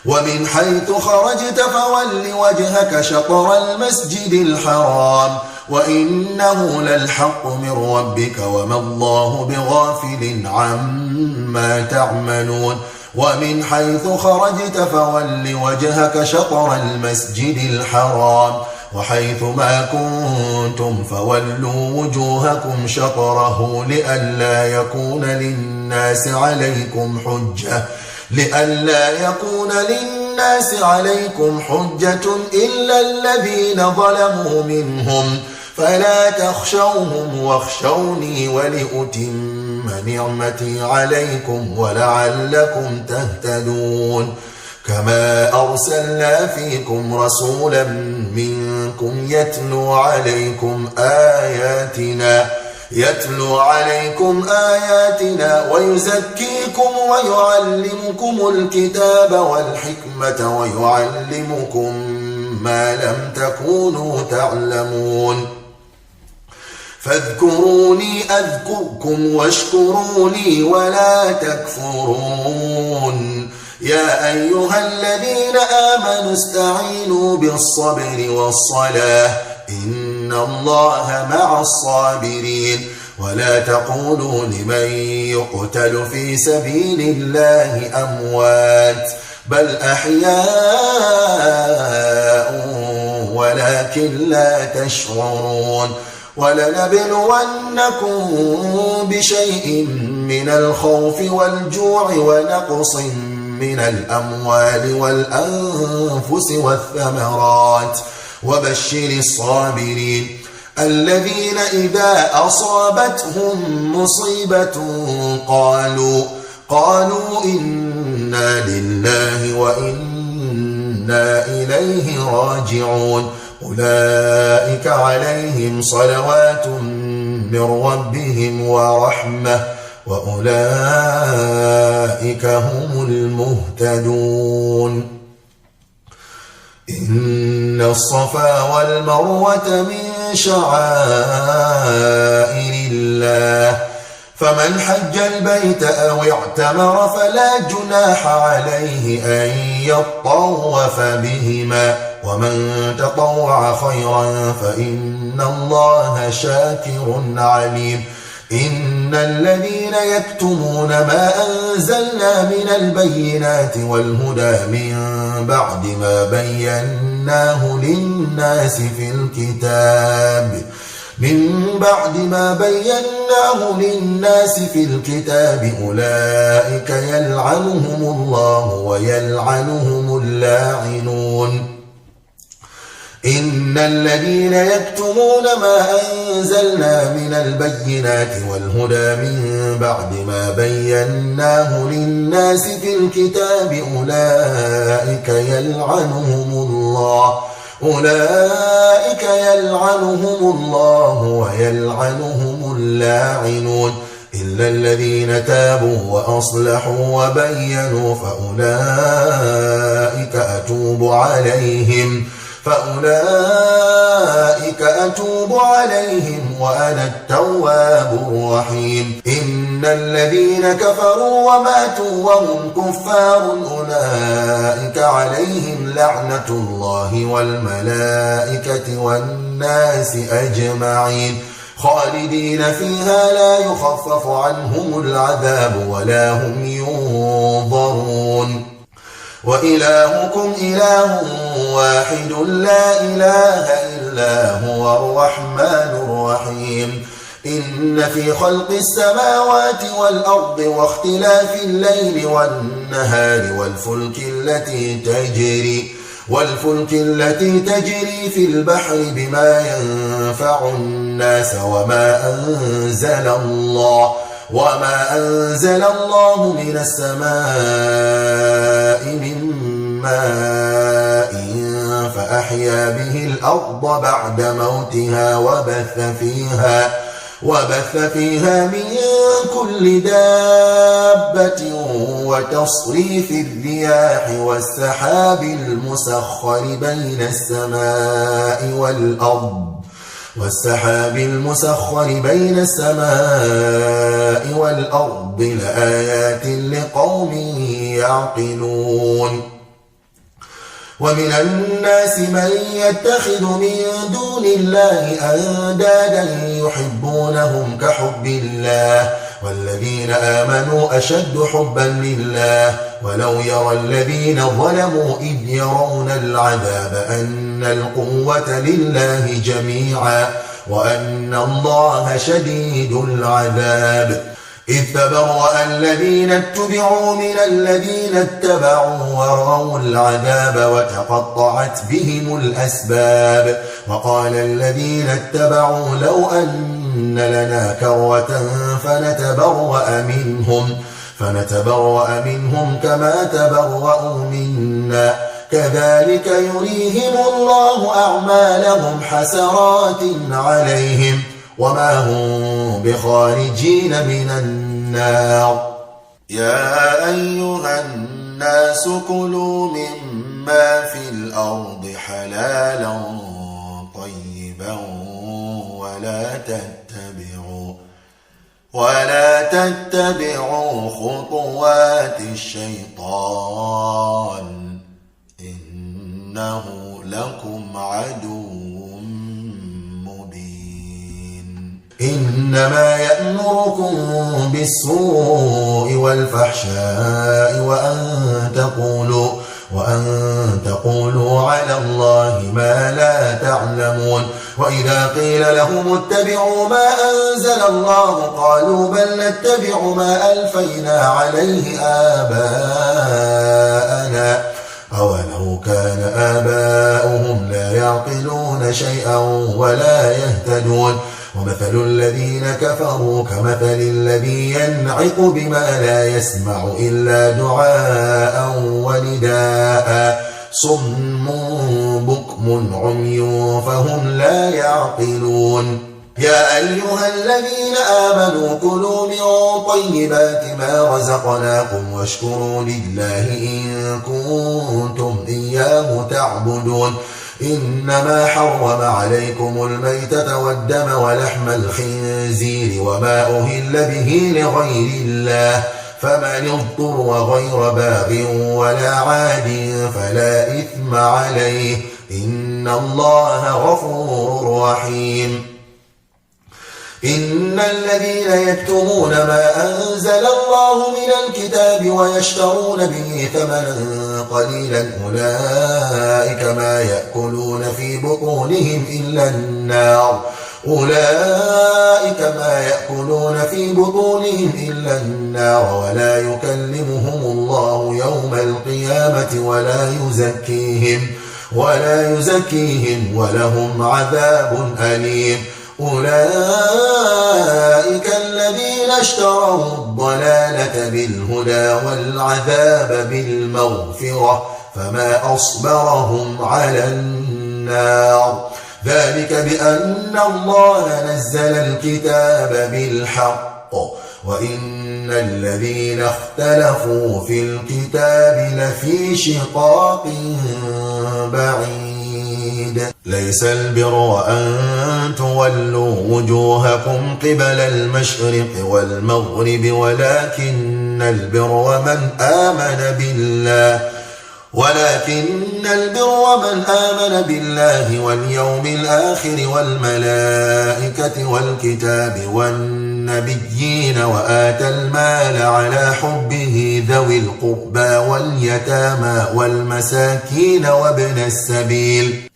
ومن حيث خرجت فول وجهك شطر المسجد الحرام وإنه للحق من ربك وما الله بغافل عما تعملون ومن حيث خرجت فول وجهك شطر المسجد الحرام وحيث ما كنتم فولوا وجوهكم شطره لئلا يكون للناس عليكم حجة إلا الذين ظلموا منهم فلا تخشوهم واخشوني ولأتم نعمتي عليكم ولعلكم تهتدون كما أرسلنا فيكم رسولا منكم يتلو عليكم آياتنا ويزكيكم ويعلمكم الكتاب والحكمة ويعلمكم ما لم تكونوا تعلمون فاذكروني أذكركم واشكروا لي ولا تكفرون يا أيها الذين آمنوا استعينوا بالصبر والصلاة إن الله مع الصابرين ولا تقولوا لمن يقتل في سبيل الله أموات بل أحياء ولكن لا تشعرون ولنبلونكم بشيء من الخوف والجوع ونقص من الأموال والأنفس والثمرات وبشر الصابرين الذين إذا أصابتهم مصيبة قالوا إنا لله وإنا إليه راجعون أولئك عليهم صلوات من ربهم ورحمة وأولئك هم المهتدون إن الصفا والمروة من شعائر الله فمن حج البيت أو اعتمر فلا جناح عليه أن يطوف بهما ومن تطوع خيرا فإن الله شاكر عليم إن الذين يكتمون ما أنزلنا من البينات والهدى من بعد ما بيناه للناس في الكتاب أولئك يلعنهم الله ويلعنهم اللاعنون إن الذين يكتمون ما أنزلنا من البينات والهدى من بعد ما بيناه للناس في الكتاب أولئك يلعنهم الله ويلعنهم اللاعنون إلا الذين تابوا وأصلحوا وبينوا فأولئك أتوب عليهم وأنا التواب الرحيم إن الذين كفروا وماتوا وهم كفار أولئك عليهم لعنة الله والملائكة والناس أجمعين خالدين فيها لا يخفف عنهم العذاب ولا هم ينظرون وإلهكم إله واحد لا إله إلا هو الرحمن الرحيم إن في خلق السماوات والأرض واختلاف الليل والنهار والفلك التي تجري في البحر بما ينفع الناس وما أنزل الله من السماء من ماء فأحيا به الأرض بعد موتها وبث فيها من كل دابة وتصريف الرياح والسحاب المسخر بين السماء والأرض لآيات لقوم يعقلون ومن الناس من يتخذ من دون الله أندادا يحبونهم كحب الله والذين آمنوا أشد حبا لله ولو يرى الذين ظلموا إذ يرون العذاب أن القوة لله جميعا وأن الله شديد العذاب إذ تبرأ الذين اتبعوا من الذين اتبعوا ورأوا العذاب وتقطعت بهم الأسباب وقال الذين اتبعوا لو أن لنا كرة فنتبرأ منهم كما تبرأوا منا كذلك يريهم الله أعمالهم حسرات عليهم وما هم بخارجين من النار يا أيها الناس كلوا مما في الأرض حلالا طيبا ولا تتبعوا خطوات الشيطان إنه لكم عدو مبين إنما يأمركم بالسوء والفحشاء وأن تقولوا على الله ما لا تعلمون وإذا قيل لهم اتبعوا ما أنزل الله قالوا بل نتبع ما ألفينا عليه آباءنا أولو كان آباؤهم لا يعقلون شيئا ولا يهتدون ومثل الذين كفروا كمثل الذي ينعق بما لا يسمع إلا دعاء ونداء صم بكم عمي فهم لا يعقلون يا أيها الذين آمنوا كلوا من طيبات ما رزقناكم واشكروا لله إن كنتم إياه تعبدون إنما حرم عليكم الميتة والدم ولحم الخنزير وما أهل به لغير الله فمن اضطر غير باغ ولا عاد فلا إثم عليه إن الله غفور رحيم إن الذين يكتمون ما أنزل الله من الكتاب ويشترون به ثمنا قليلا أولئك ما يأكلون في بطونهم إلا النار ولا يكلمهم الله يوم القيامة ولا يزكيهم ولهم عذاب أليم أولئك الذين اشتروا الضلالة بالهدى والعذاب بالمغفرة فما أصبرهم على النار ذلك بأن الله نزل الكتاب بالحق وإن الذين اختلفوا في الكتاب لفي شقاق بعيد ليس البر أن تولوا وجوهكم قبل المشرق والمغرب ولكن البر من آمن بالله واليوم الآخر والملائكة والكتاب والنبيين وآتى المال على حبه ذوي القربى واليتامى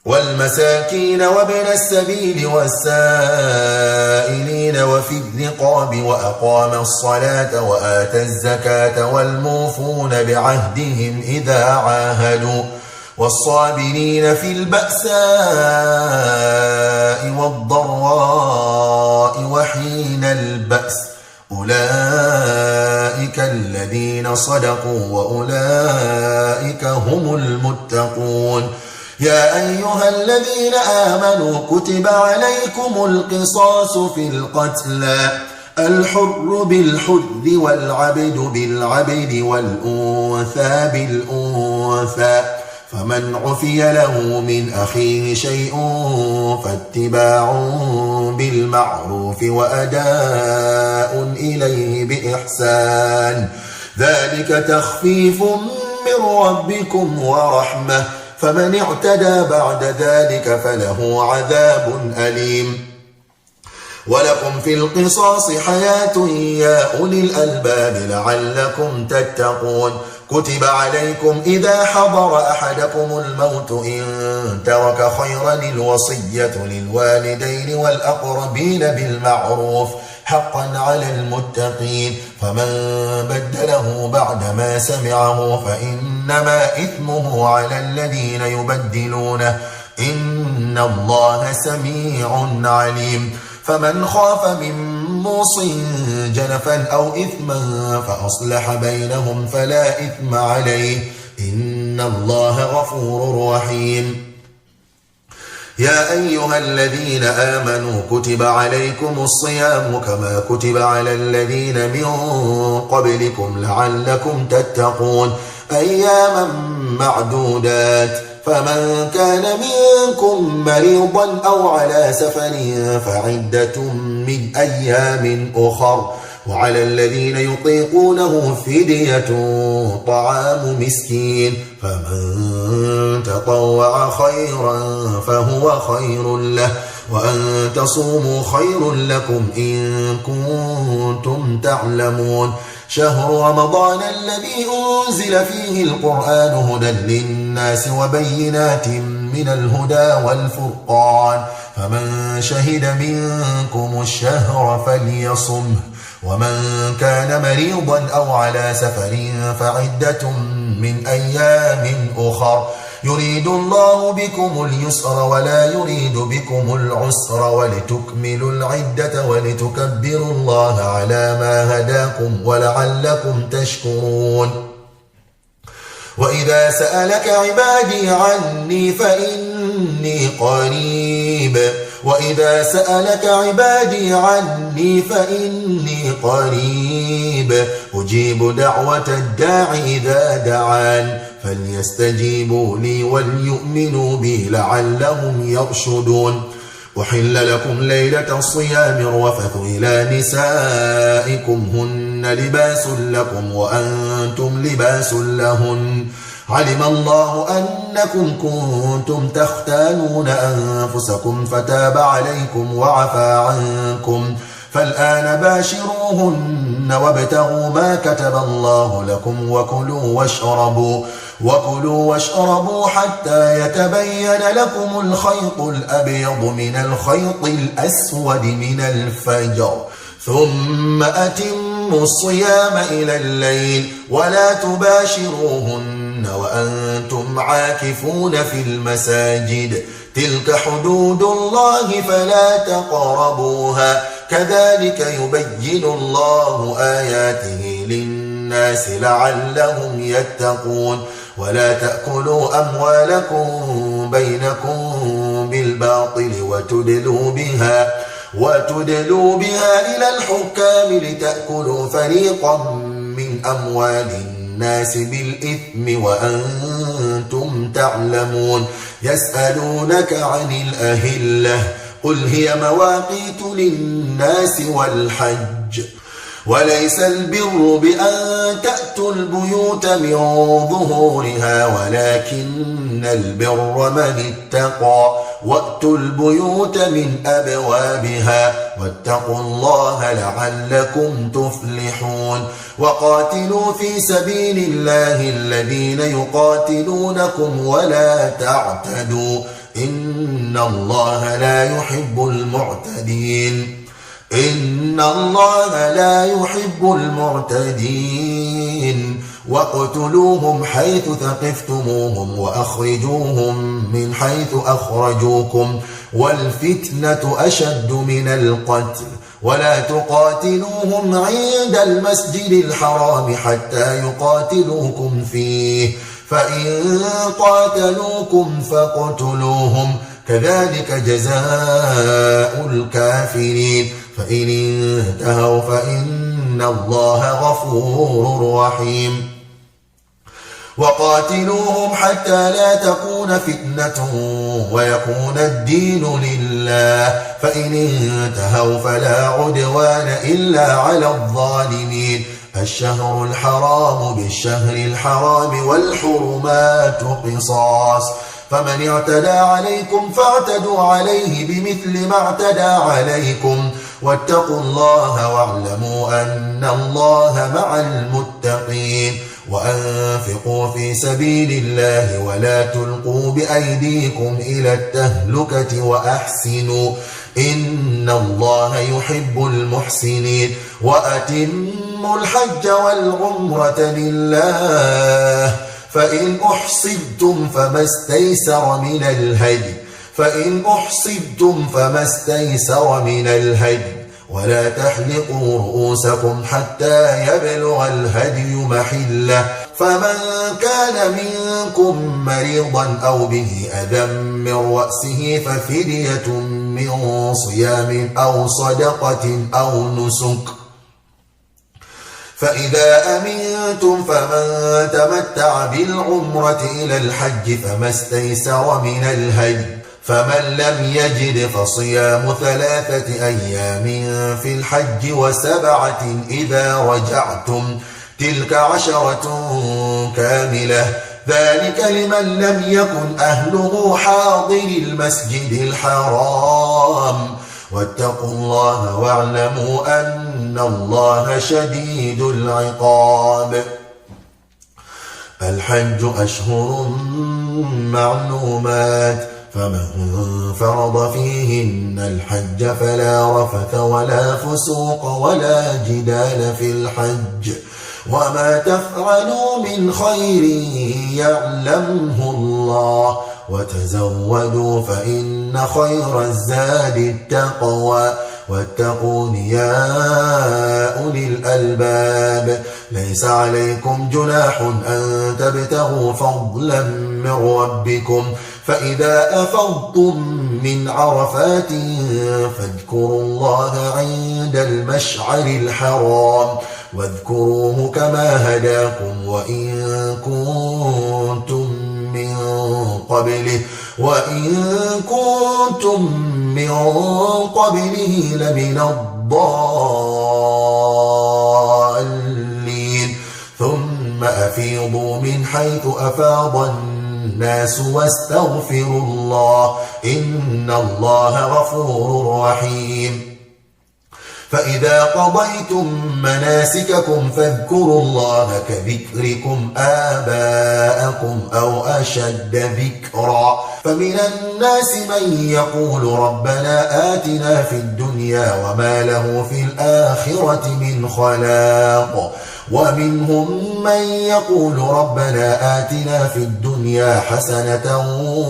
والمساكين وابن السبيل والسائلين وفي الرقاب وأقام الصلاة وآتى الزكاة والموفون بعهدهم إذا عاهدوا والصابرين في البأساء والضراء وحين البأس أولئك الذين صدقوا وأولئك هم المتقون يا أيها الذين آمنوا كتب عليكم القصاص في القتلى الحر بالحر والعبد بالعبد والأنثى بالأنثى فمن عفي له من أخيه شيء فاتباع بالمعروف وأداء إليه بإحسان ذلك تخفيف من ربكم ورحمة فمن اعتدى بعد ذلك فله عذاب أليم ولكم في القصاص حياة يا أولي الألباب لعلكم تتقون كتب عليكم إذا حضر أحدكم الموت إن ترك خيرا الوصية للوالدين والأقربين بالمعروف حقا على المتقين فمن بدله بعدما سمعه فإنما إثمه على الذين يبدلونه إن الله سميع عليم فمن خاف من موص جنفا أو إثما فأصلح بينهم فلا إثم عليه إن الله غفور رحيم يا أيها الذين آمنوا كتب عليكم الصيام كما كتب على الذين من قبلكم لعلكم تتقون أياما معدودات فمن كان منكم مريضا أو على سفر فعدة من أيام أخر وعلى الذين يطيقونه فدية طعام مسكين فمن تطوع خيرا فهو خير له وأن تصوموا خير لكم إن كنتم تعلمون شهر رمضان الذي أنزل فيه القرآن هدى للناس وبينات من الهدى والفرقان فمن شهد منكم الشهر فليصمه ومن كان مريضا أو على سفر فعدة من أيام أخر يريد الله بكم اليسر ولا يريد بكم العسر ولتكملوا العدة ولتكبروا الله على ما هداكم ولعلكم تشكرون وإذا سألك عبادي عني فإني قريب وإذا سألك عبادي عني فإني قريب أجيب دعوة الداع إذا دعان فليستجيبوا لي وليؤمنوا بي لعلهم يرشدون أحل لكم ليلة الصيام الرفث إلى نسائكم هن لباس لكم وأنتم لباس لهن علم الله أنكم كنتم تختانون أنفسكم فتاب عليكم وعفى عنكم فالآن باشروهن وابتغوا ما كتب الله لكم وكلوا واشربوا حتى يتبين لكم الخيط الأبيض من الخيط الأسود من الفجر ثم أتموا الصيام إلى الليل ولا تباشروهن وأنتم عاكفون في المساجد تلك حدود الله فلا تقربوها كذلك يبين الله آياته للناس لعلهم يتقون ولا تأكلوا أموالكم بينكم بالباطل وتدلوا بها إلى الحكام لتأكلوا فريقا من أموال الناس بالإثم وأنتم تعلمون يسألونك عن الأهلة قل هي مواقيت للناس والحج وليس البر بأن تأتوا البيوت من ظهورها ولكن البر من اتقى وأتوا البيوت من أبوابها واتقوا الله لعلكم تفلحون وقاتلوا في سبيل الله الذين يقاتلونكم ولا تعتدوا إن الله لا يحب المعتدين واقتلوهم حيث ثقفتموهم وأخرجوهم من حيث أخرجوكم والفتنة أشد من القتل ولا تقاتلوهم عند المسجد الحرام حتى يقاتلوكم فيه فإن قاتلوكم فاقتلوهم كذلك جزاء الكافرين فإن انتهوا فإن الله غفور رحيم وقاتلوهم حتى لا تكون فتنة ويكون الدين لله فإن انتهوا فلا عدوان إلا على الظالمين الشهر الحرام بالشهر الحرام والحرمات قصاص فمن اعتدى عليكم فاعتدوا عليه بمثل ما اعتدى عليكم واتقوا الله واعلموا أن الله مع المتقين وأنفقوا في سبيل الله ولا تلقوا بأيديكم إلى التهلكة وأحسنوا إن الله يحب المحسنين وأتموا الحج والعمرة لله فإن أحصدتم فما استيسر من الهدي ولا تحلقوا رؤوسكم حتى يبلغ الهدي محله فمن كان منكم مريضا أو به أذى من رأسه ففدية من صيام أو صدقة أو نسك فإذا أمنتم فمن تمتع بالعمرة إلى الحج فما استيسر من الهدي فمن لم يجد فصيام 3 أيام في الحج و7 إذا رجعتم تلك 10 كاملة ذلك لمن لم يكن أهله حاضر المسجد الحرام واتقوا الله واعلموا أن الله شديد العقاب. الحج أشهر معلومات فمن فرض فيهن الحج فلا رفث ولا فسوق ولا جدال في الحج وما تفعلوا من خير يعلمه الله وتزودوا فإن خير الزاد التقوى واتقون يا أولي الألباب. ليس عليكم جناح أن تبتغوا فضلا من ربكم فإذا أفضتم من عرفات فاذكروا الله عند المشعر الحرام واذكروه كما هداكم وإن كنتم من قبله لمن الضالين ثم أفيضوا من حيث أفاض الناس واستغفروا الله إن الله غفور رحيم. فإذا قضيتم مناسككم فاذكروا الله كذكركم آباءكم أو أشد ذكرا فمن الناس من يقول ربنا آتنا في الدنيا وما له في الآخرة من خلاق ومنهم من يقول ربنا آتنا في الدنيا حسنة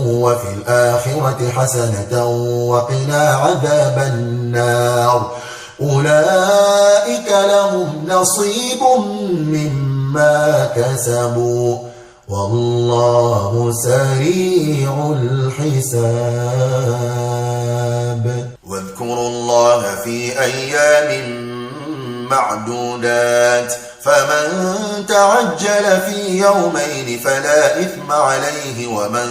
وفي الآخرة حسنة وقنا عذاب النار أولئك لهم نصيب مما كسبوا والله سريع الحساب. واذكروا الله في أيام معدودات فمن تعجل في يومين فلا إثم عليه ومن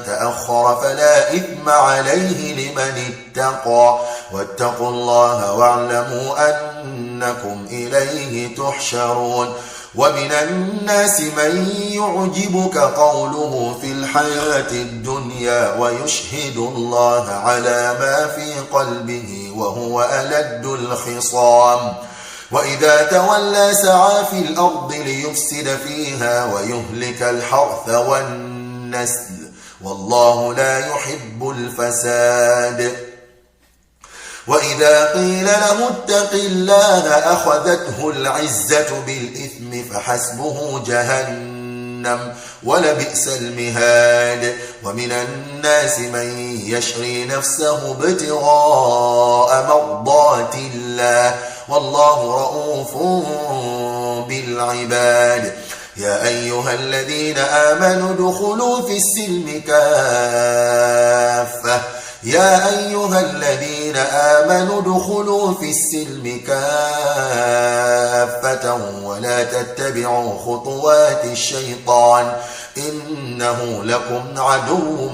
تأخر فلا إثم عليه لمن اتقى واتقوا الله واعلموا أنكم إليه تحشرون. ومن الناس من يعجبك قوله في الحياة الدنيا ويشهد الله على ما في قلبه وهو ألد الخصام وإذا تولى سعى في الأرض ليفسد فيها ويهلك الحرث والنسل والله لا يحب الفساد. وإذا قيل له اتق الله أخذته العزة بالإثم فحسبه جهنم ولبئس المهاد. ومن الناس من يشري نفسه ابتغاء مرضات الله والله رؤوف بالعباد. يا أيها الذين آمنوا ادخلوا في السلم كافة ولا تتبعوا خطوات الشيطان إنه لكم عدو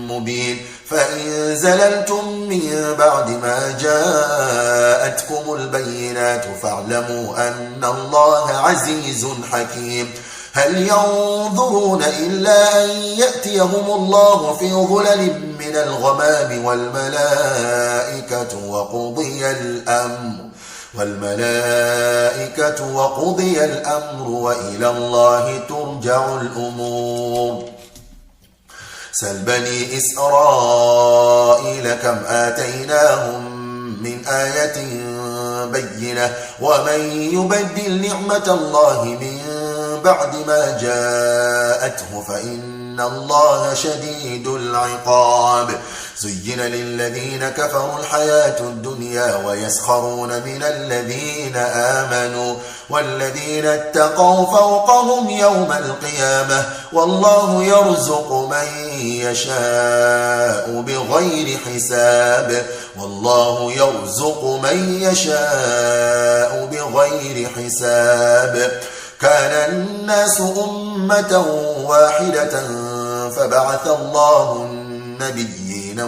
مبين. فإن زللتم من بعد ما جاءتكم البينات فاعلموا أن الله عزيز حكيم. هل ينظرون إلا أن يأتيهم الله في ظلل من الغمام والملائكة وقضي الأمر وإلى الله ترجع الأمور. سل بني إسرائيل كم آتيناهم من آية بينة ومن يبدل نعمة الله من بعد ما جاءته فإن إن الله شديد العقاب زين للذين كفروا الحياة الدنيا ويسخرون من الذين آمنوا والذين اتقوا فوقهم يوم القيامة والله يرزق من يشاء بغير حساب والله يرزق من يشاء بغير حساب كان الناس أمة واحدة فبعث الله النبيين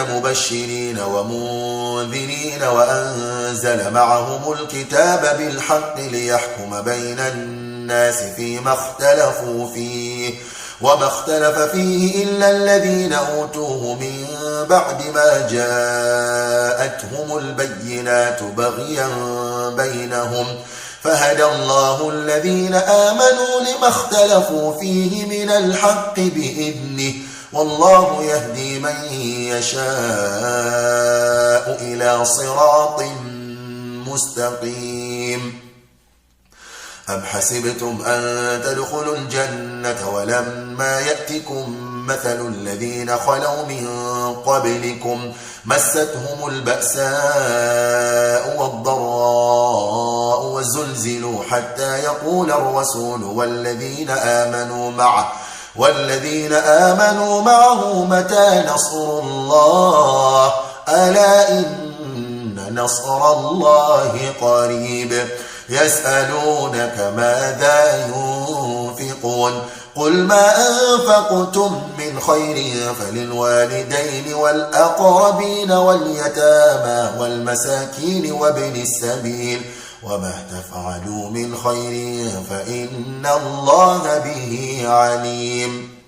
مبشرين ومنذرين وأنزل معهم الكتاب بالحق ليحكم بين الناس فيما اختلفوا فيه وما اختلف فيه إلا الذين أوتوه من بعد ما جاءتهم البينات بغيا بينهم فهدى الله الذين آمنوا لما اختلفوا فيه من الحق بإذنه والله يهدي من يشاء إلى صراط مستقيم أم حسبتم أن تدخلوا الجنة ولما يأتكم مثل الذين خلوا من قبلكم مستهم البأساء والضراء وزلزلوا حتى يقول الرسول والذين آمنوا معه متى نصر الله ألا إن نصر الله قريب يسألونك ماذا ينفقون قل ما أنفقتم من خير فللوالدين والأقربين واليتامى والمساكين وابن السبيل وما تفعلوا من خير فإن الله به عليم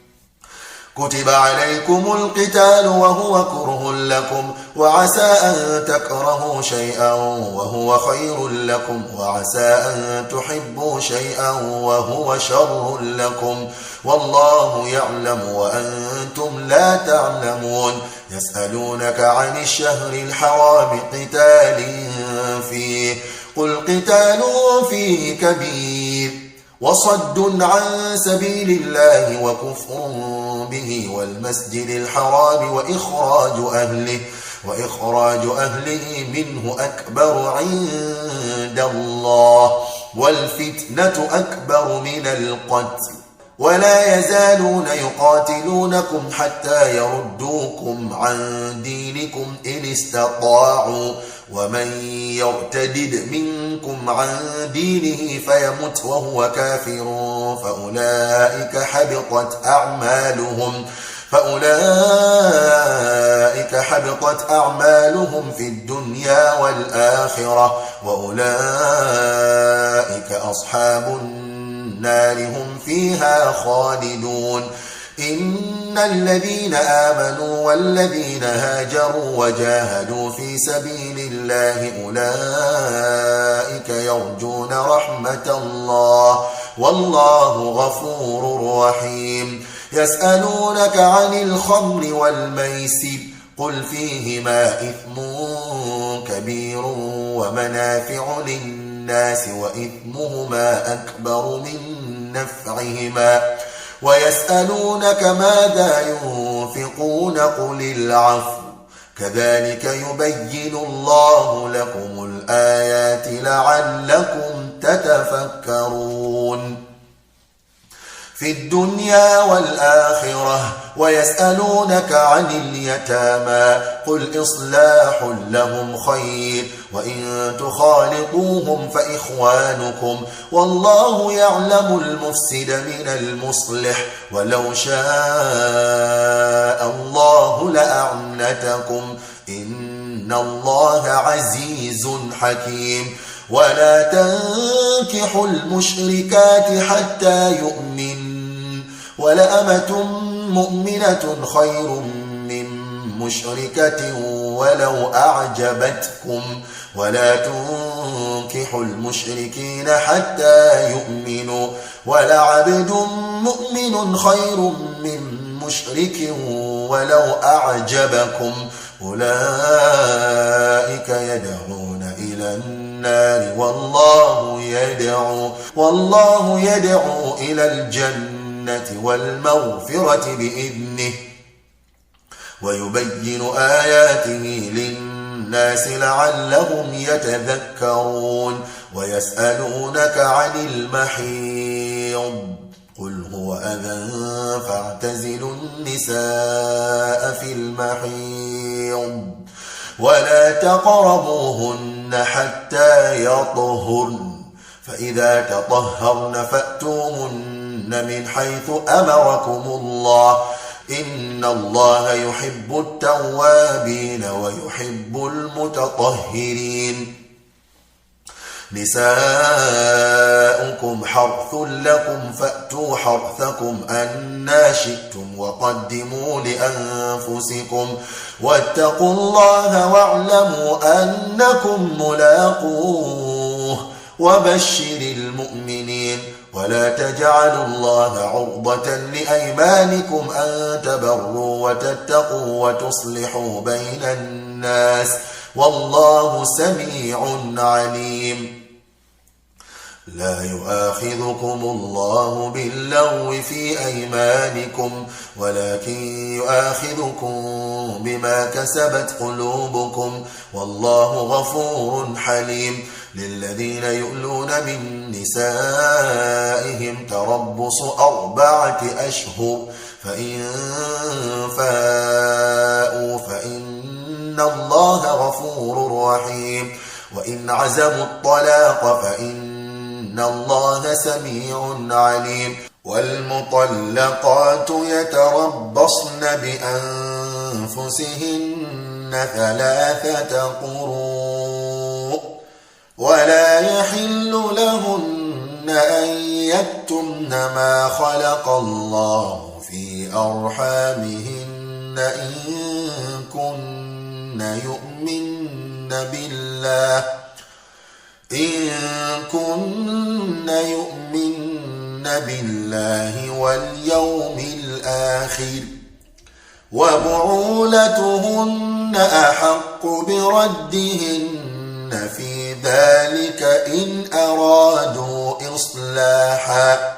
كتب عليكم القتال وهو كره لكم وعسى أن تكرهوا شيئا وهو خير لكم وعسى أن تحبوا شيئا وهو شر لكم والله يعلم وأنتم لا تعلمون يسألونك عن الشهر الحرام قتال فيه قل قتال فيه كبير وصد عن سبيل الله وكفر به والمسجد الحرام وإخراج أهله منه أكبر عند الله والفتنة أكبر من القتل ولا يزالون يقاتلونكم حتى يردوكم عن دينكم إن استطاعوا ومن يرتدد منكم عن دينه فيمت وهو كافر فأولئك حبطت أعمالهم في الدنيا والآخرة وأولئك أصحاب النار هم فيها خالدون إن الذين آمنوا والذين هاجروا وجاهدوا في سبيل الله أولئك يرجون رحمة الله والله غفور رحيم يسألونك عن الخمر والميسر قل فيهما إثم كبير ومنافع للناس وإثمهما أكبر من نفعهما ويسألونك ماذا ينفقون قل العفو كذلك يبين الله لكم الآيات لعلكم تتفكرون في الدنيا والآخرة ويسألونك عن اليتامى قل إصلاح لهم خير وإن تخالطوهم فإخوانكم والله يعلم المفسد من المصلح ولو شاء الله لأعنتكم إن الله عزيز حكيم ولا تنكحوا المشركات حتى يؤمن ولأمة مؤمنة خير من مشركة ولو أعجبتكم ولا تنكحوا المشركين حتى يؤمنوا ولعبد مؤمن خير من مشرك ولو أعجبكم أولئك يدعون إلى النار النار والله يدعو إلى الجنة والمغفرة بإذنه ويبين آياته للناس لعلهم يتذكرون ويسألونك عن المحيض قل هو أذى فاعتزلوا النساء في المحيض ولا تقربوهن حتى يطهرن فإذا تطهرن فأتوهن من حيث أمركم الله إن الله يحب التوابين ويحب المتطهرين نساؤكم حرث لكم فأتوا حرثكم أنا شئتم وقدموا لأنفسكم واتقوا الله واعلموا أنكم ملاقوه وبشر المؤمنين ولا تجعلوا الله عرضة لأيمانكم أن تبروا وتتقوا وتصلحوا بين الناس والله سميع عليم لا يؤاخذكم الله باللغو في أيمانكم ولكن يؤاخذكم بما كسبت قلوبكم والله غفور حليم للذين يؤلون من نسائهم تربص 4 أشهر فإن فاءوا فإن الله غفور رحيم وإن عزموا الطلاق فإن الله سميع عليم والمطلقات يتربصن بأنفسهن 3 قروء ولا يحل لهن أن يكتمن ما خلق الله في أرحامهن إن كن يؤمن بالله واليوم الآخر وبعولتهن أحق بردهن في ذلك إن أرادوا إصلاحا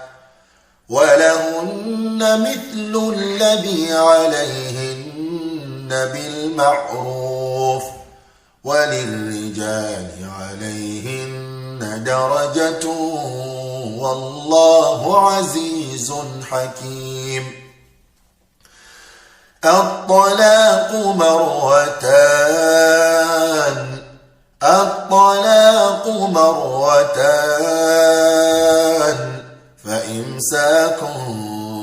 ولهن مثل الذي عليهن بالمعروف وللرجال عليهن درجة والله عزيز حكيم الطلاق مرتان فإمساك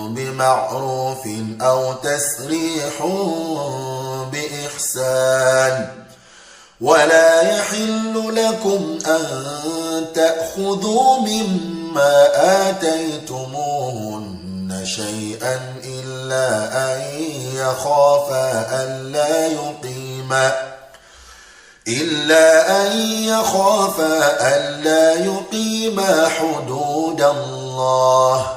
بمعروف أو تسريح بإحسان ولا يحل لكم أن تأخذوا مما آتيتموهن شيئا إلا أن يخافا ألا يقيما حدود الله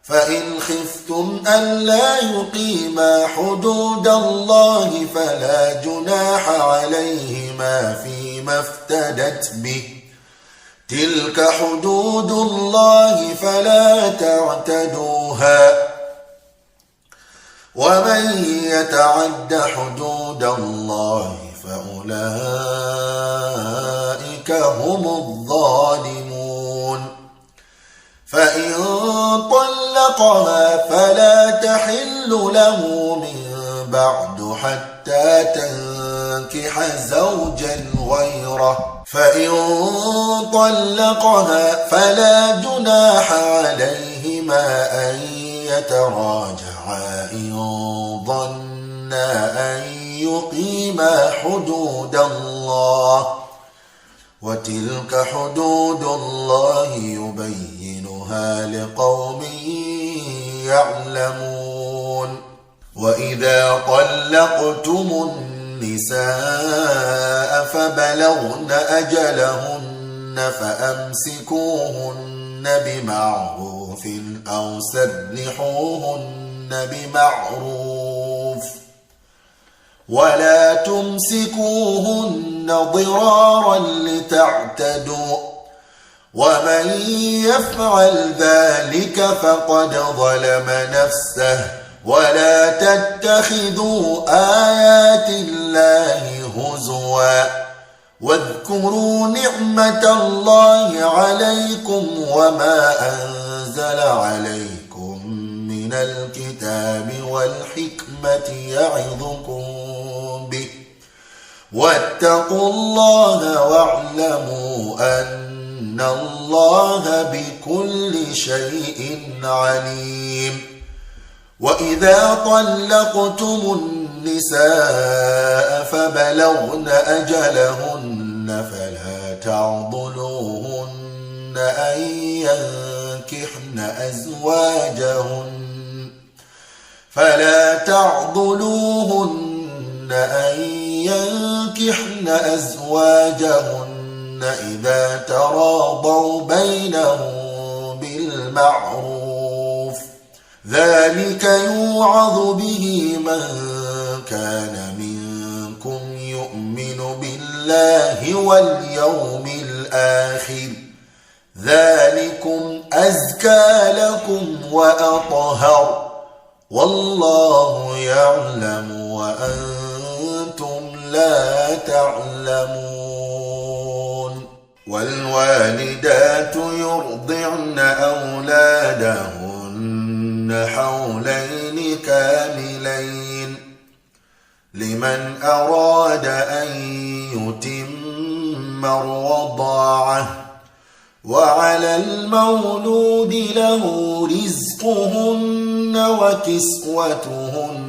فإن خفتم ألا يقيما حدود الله فلا جناح عليهما فيما افتدت به تلك حدود الله فلا تعتدوها ومن يتعد حدود الله فأولئك هم الظالمون فإن طلقها فلا تحل له من بعد حتى تنكح زوجا غيره فإن طلقها فلا جناح عليهما أن يتراجعا إن ظنا أن يقيما حدود الله وتلك حدود الله يبينها لقوم يعلمون وإذا طلقتم النساء فبلغن أجلهن فأمسكوهن بمعروف أو سرحوهن بمعروف ولا تمسكوهن ضرارا لتعتدوا ومن يفعل ذلك فقد ظلم نفسه ولا تتخذوا آيات الله هزوا واذكروا نعمة الله عليكم وما أنزل عليكم من الكتاب والحكمة يعظكم به واتقوا الله واعلموا أن الله بكل شيء عليم وإذا طلقتم النساء فبلغن أجلهن فلا تعضلوهن أن ينكحن أزواجهن إذا تراضوا بينهم بالمعروف ذلك يوعظ به من كان منكم يؤمن بالله واليوم الآخر ذلكم أزكى لكم وأطهر والله يعلم وأنتم لا تعلمون والوالدات يرضعن أولادهن حولين كاملين لمن أراد أن يتم الرضاعة وعلى المولود له رزقهن وكسوتهن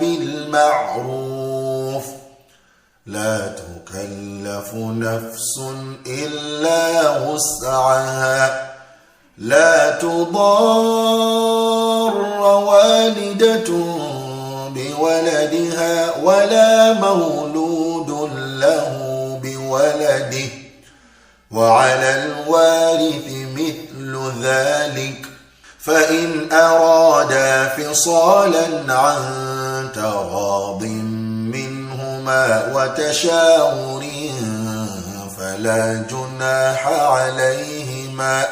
بالمعروف لا تكلف نفس إلا وسعها لا تضار والدة بولدها ولا مولود له بولده وعلى الوارث مثل ذلك فإن أرادا فصالا عن تراض منهما وتشاور فلا جناح عليهما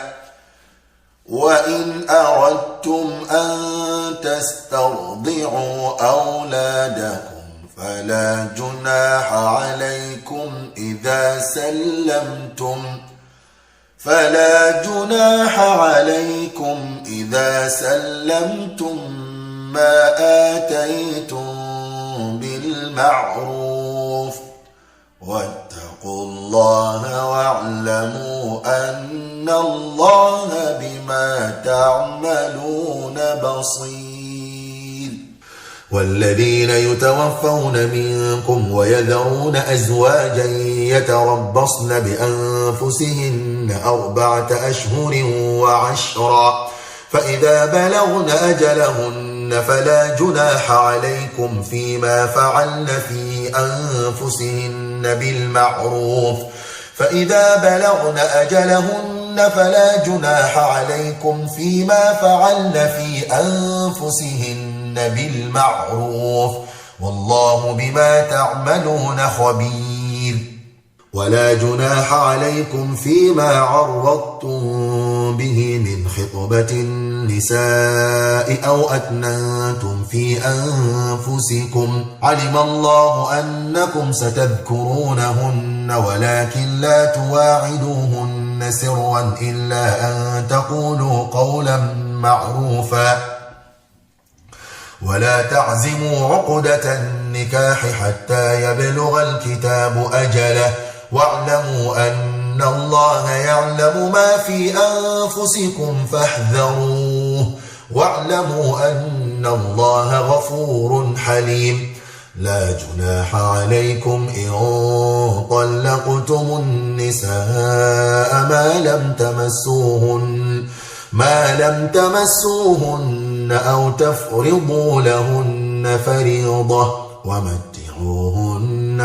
وإن أردتم أن تسترضعوا أولادكم فلا جناح عليكم إذا سلمتم ما آتيتم بالمعروف واتقوا الله واعلموا أن الله بما تعملون بصير والذين يتوفون منكم ويذرون أزواجا يتربصن بأنفسهن 4 أشهر وعشرا فإذا بلغن أجلهن فلا جناح عليكم فيما فعلن في أنفسهن بالمعروف فإذا بلغن أجلهن فلا جناح عليكم فيما فعلن في أنفسهن بالمعروف والله بما تعملون خبير ولا جناح عليكم فيما عرضتم به من خطبة النساء أو أكننتم في أنفسكم علم الله أنكم ستذكرونهن ولكن لا تواعدوهن سرا إلا أن تقولوا قولا معروفا ولا تعزموا عقدة النكاح حتى يبلغ الكتاب أجله واعلموا أن الله يعلم ما في أنفسكم فاحذروه واعلموا أن الله غفور حليم لا جناح عليكم إن طلقتم النساء ما لم تمسوهن أو تفرضوا لهن فريضة ومتعوهن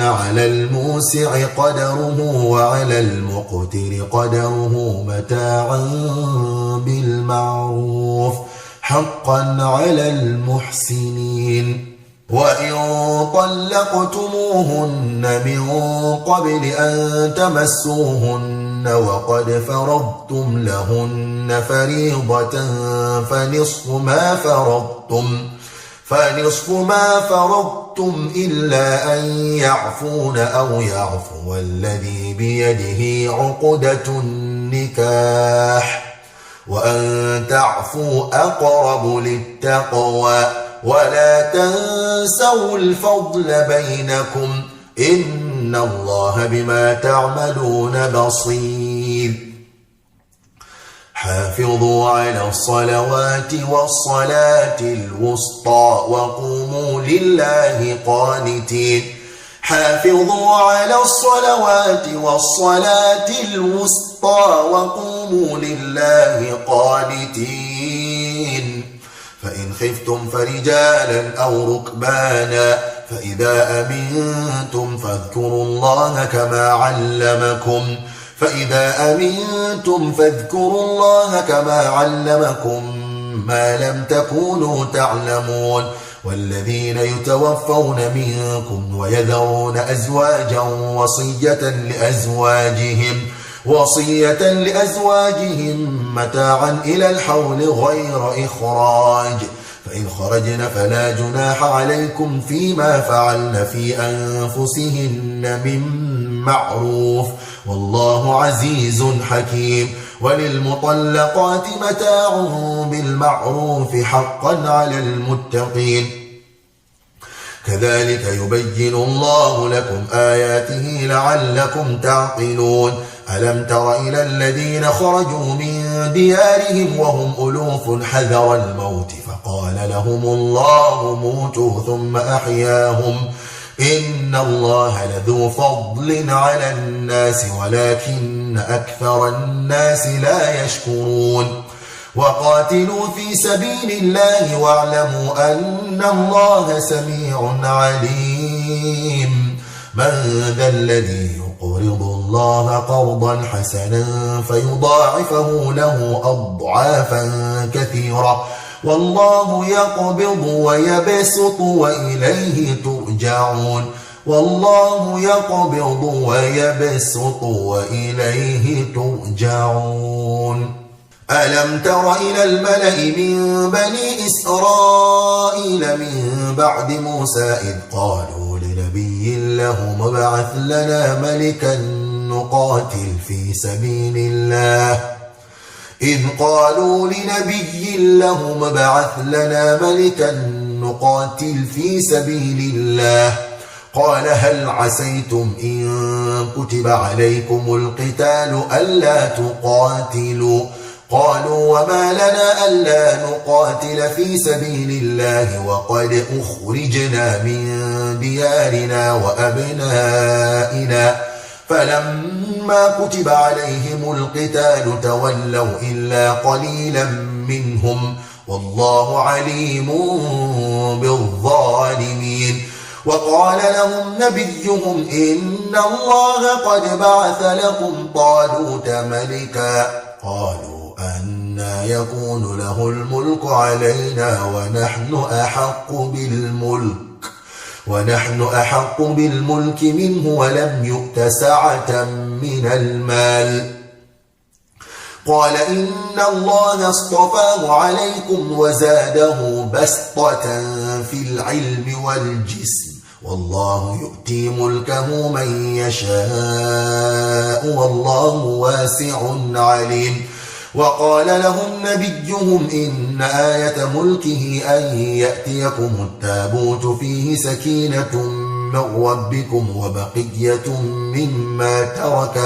على الموسع قدره وعلى المقتر قدره متاعا بالمعروف حقا على المحسنين. وإن طلقتموهن من قبل أن تمسوهن وقد فرضتم لهن فريضة فنصف ما فرضتم إلا أن يعفون أو يعفو الذي بيده عقدة النكاح وأن تعفوا أقرب للتقوى ولا تنسوا الفضل بينكم إن الله بما تعملون بصير. حافظوا على الصلوات والصلاة الوسطى وقوموا لله قانتين. حافظوا على الصلوات والصلاة الوسطى وقوموا لله قانتين. فإن خفتم فرجالا أو ركبانا فإذا أمنتم فاذكروا الله كما علمكم ما لم تكونوا تعلمون. والذين يتوفون منكم ويذرون أزواجا وصية لأزواجهم متاعا إلى الحول غير إخراج فإن خرجن فلا جناح عليكم فيما فعلن في أنفسهن من معروف والله عزيز حكيم. وللمطلقات متاع بالمعروف حقا على المتقين. كذلك يبين الله لكم آياته لعلكم تعقلون. ألم تر إلى الذين خرجوا من ديارهم وهم ألوف حذر الموت فقال لهم الله موتوا ثم أحياهم إن الله لذو فضل على الناس ولكن أكثر الناس لا يشكرون. وقاتلوا في سبيل الله واعلموا أن الله سميع عليم. من ذا الذي يقرض الله قرضا حسنا فيضاعفه له أضعافا كثيرة والله يقبض ويبسط وإليه ترجعون. ألم تر إلى الملأ من بني إسرائيل من بعد موسى إذ قالوا لنبي له ابعث لنا ملكا نقاتل في سبيل الله قال هل عسيتم إن كتب عليكم القتال ألا تقاتلوا قالوا وما لنا ألا نقاتل في سبيل الله وقد أخرجنا من ديارنا وأبنائنا فلما كتب عليهم القتال تولوا إلا قليلا منهم والله عليم بالظالمين. وقال لهم نبيهم إن الله قد بعث لكم طالوت ملكا قالوا أنى يكون له الملك علينا ونحن أحق بالملك منه ولم يؤت سعة من المال قال إن الله اصطفاه عليكم وزاده بسطة في العلم والجسم والله يؤتي ملكه من يشاء والله واسع عليم. وقال لهم نبيهم إن آية ملكه أن يأتيكم التابوت فيه سكينة من ربكم وبقية مما ترك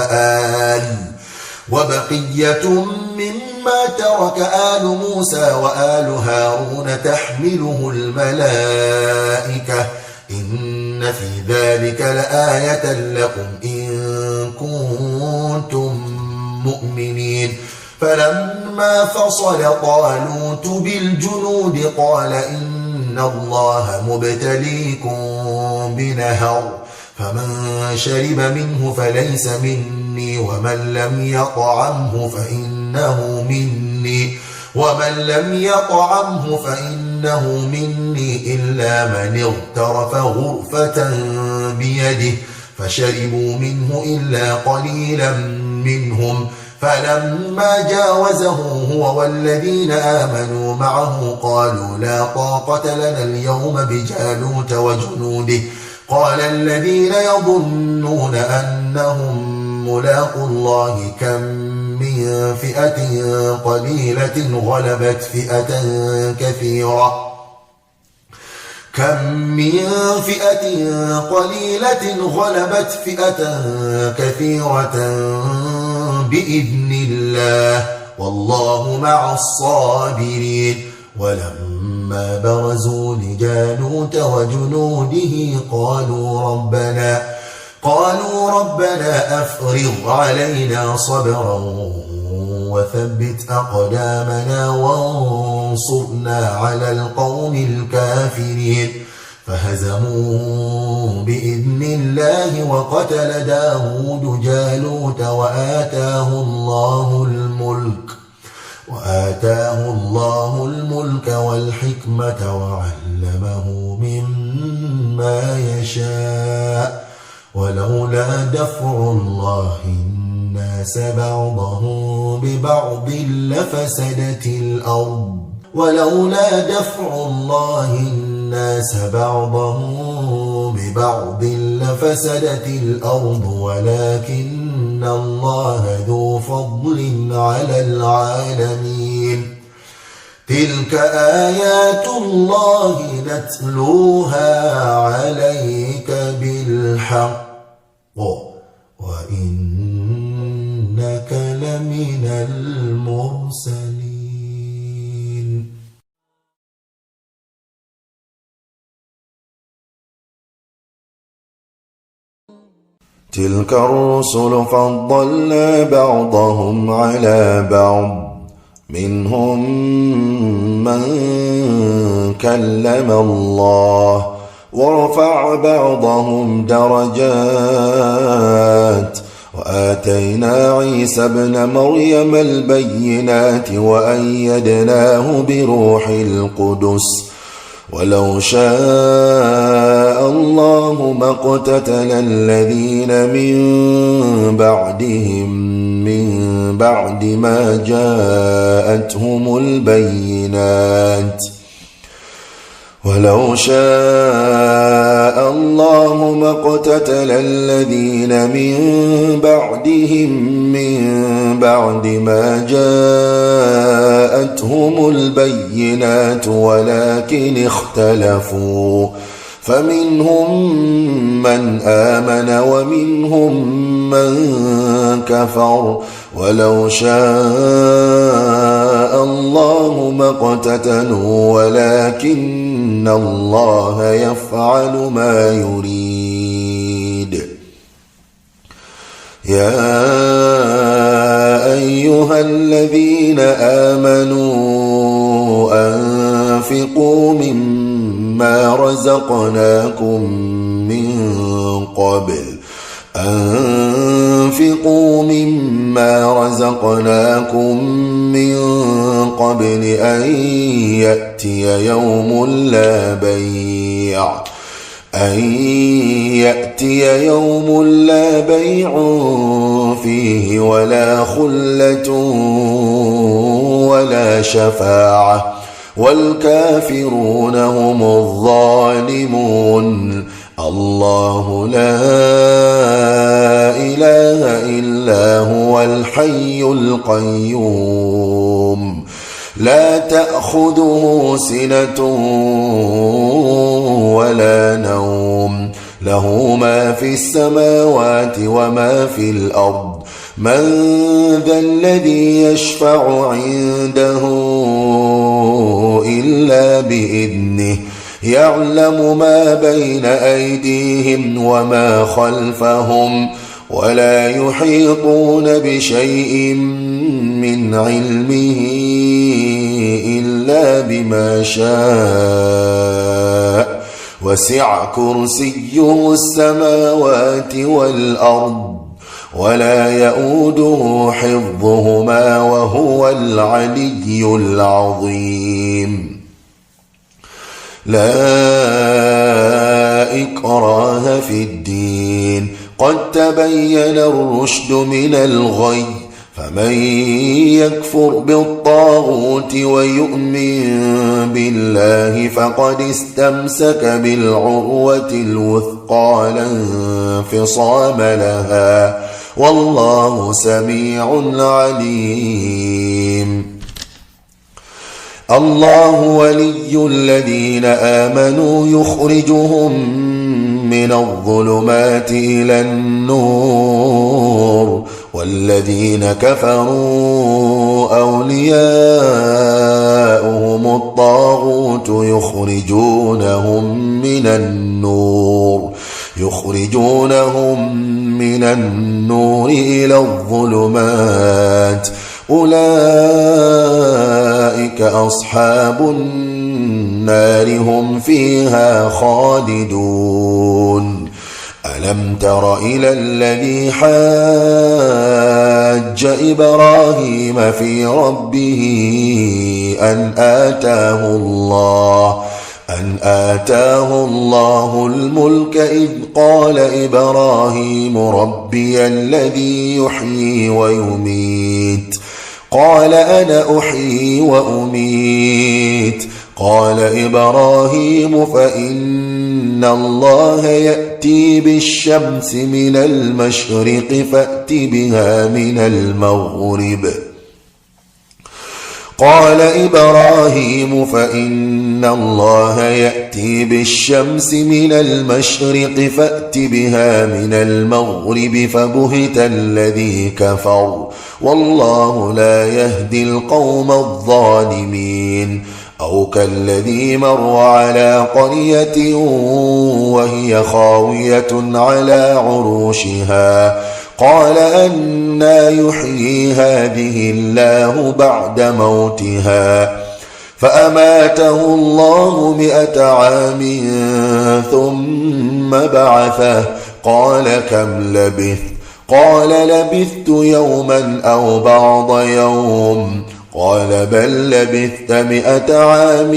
آل موسى وآل هارون تحمله الملائكة إن في ذلك لآية لكم إن كنتم مؤمنين. فلما فصل طالوت بالجنود قال إن الله مبتليكم بنهر فمن شرب منه فليس مني ومن لم يطعمه فإنه مني ومن لم يطعمه فإنه مني إلا من اغترف غرفة بيده فشربوا منه إلا قليلا منهم فلما جاوزه هو والذين آمنوا معه قالوا لا طاقة لنا اليوم بجالوت وجنوده قال الذين يظنون أنهم ملاقوا الله كم من فئة قليلة غلبت فئة كثيرة بإذن الله والله مع الصابرين ولما برزوا لجالوت وجنوده قالوا ربنا أفرغ علينا صبرا وثبت أقدامنا وانصرنا على القوم الكافرين فهزموا بإذن الله وقتل داود جالوت وآتاه الله الملك والحكمة وعلمه مما يشاء ولولا دفع الله الناس بعضهم ببعض لفسدت الأرض ولكن الله ذو فضل على العالمين تلك آيات الله نتلوها عليك بالحق وإنك لمن المرسلين تلك الرسل فضلنا بعضهم على بعض منهم من كلم الله ورفع بعضهم درجات وآتينا عيسى ابن مريم البينات وأيدناه بروح القدس ولو شاء الله ما اقتتل الذين من بعدهم من بعد ما جاءتهم البينات ولو شاء الله ما اقتتل الذين من بعدهم من بعد ما جاءتهم البينات ولكن اختلفوا فمنهم من آمن ومنهم من كفر ولو شاء الله ما اقتتلوا ولكن الله يفعل ما يريد يا أيها الذين آمنوا أنفقوا مما رزقناكم من قبل أن يأتي يوم لا بيع فيه ولا خلة ولا شفاعة والكافرون هم الظالمون الله لا إله إلا هو الحي القيوم لا تأخذه سنة ولا نوم له ما في السماوات وما في الأرض من ذا الذي يشفع عنده إلا بإذنه يعلم ما بين أيديهم وما خلفهم ولا يحيطون بشيء من علمه إلا بما شاء وسع كرسيه السماوات والأرض ولا يؤوده حفظهما وهو العلي العظيم. لا إكراه في الدين، قد تبين الرشد من الغي، فمن يكفر بالطاغوت ويؤمن بالله فقد استمسك بالعروة الوثقى لا انفصام لها، والله سميع عليم. الله ولي الذين آمنوا يخرجهم من الظلمات إلى النور، والذين كفروا أولياؤهم الطاغوت يخرجونهم من النور إلى الظلمات، أولئك أصحاب النار هم فيها خالدون. ألم تر إلى الذي حاج إبراهيم في ربه أن آتاه الله الملك إذ قال إبراهيم ربي الذي يحيي ويميت، قال أنا أحيي وأميت، قال إبراهيم فإن الله يأتي بالشمس من المشرق فأت بها من المغرب، قال إبراهيم فإن الله يأتي بالشمس من المشرق فأت بها من المغرب، فبهت الذي كفر والله لا يهدي القوم الظالمين. أو كالذي مر على قرية وهي خاوية على عروشها، قال أنى يحيي هذه الله بعد موتها، فأماته الله 100 عام ثم بعثه، قال كم لبثت؟ قال لبثت يوما أو بعض يوم، قال بل لبثت 100 عام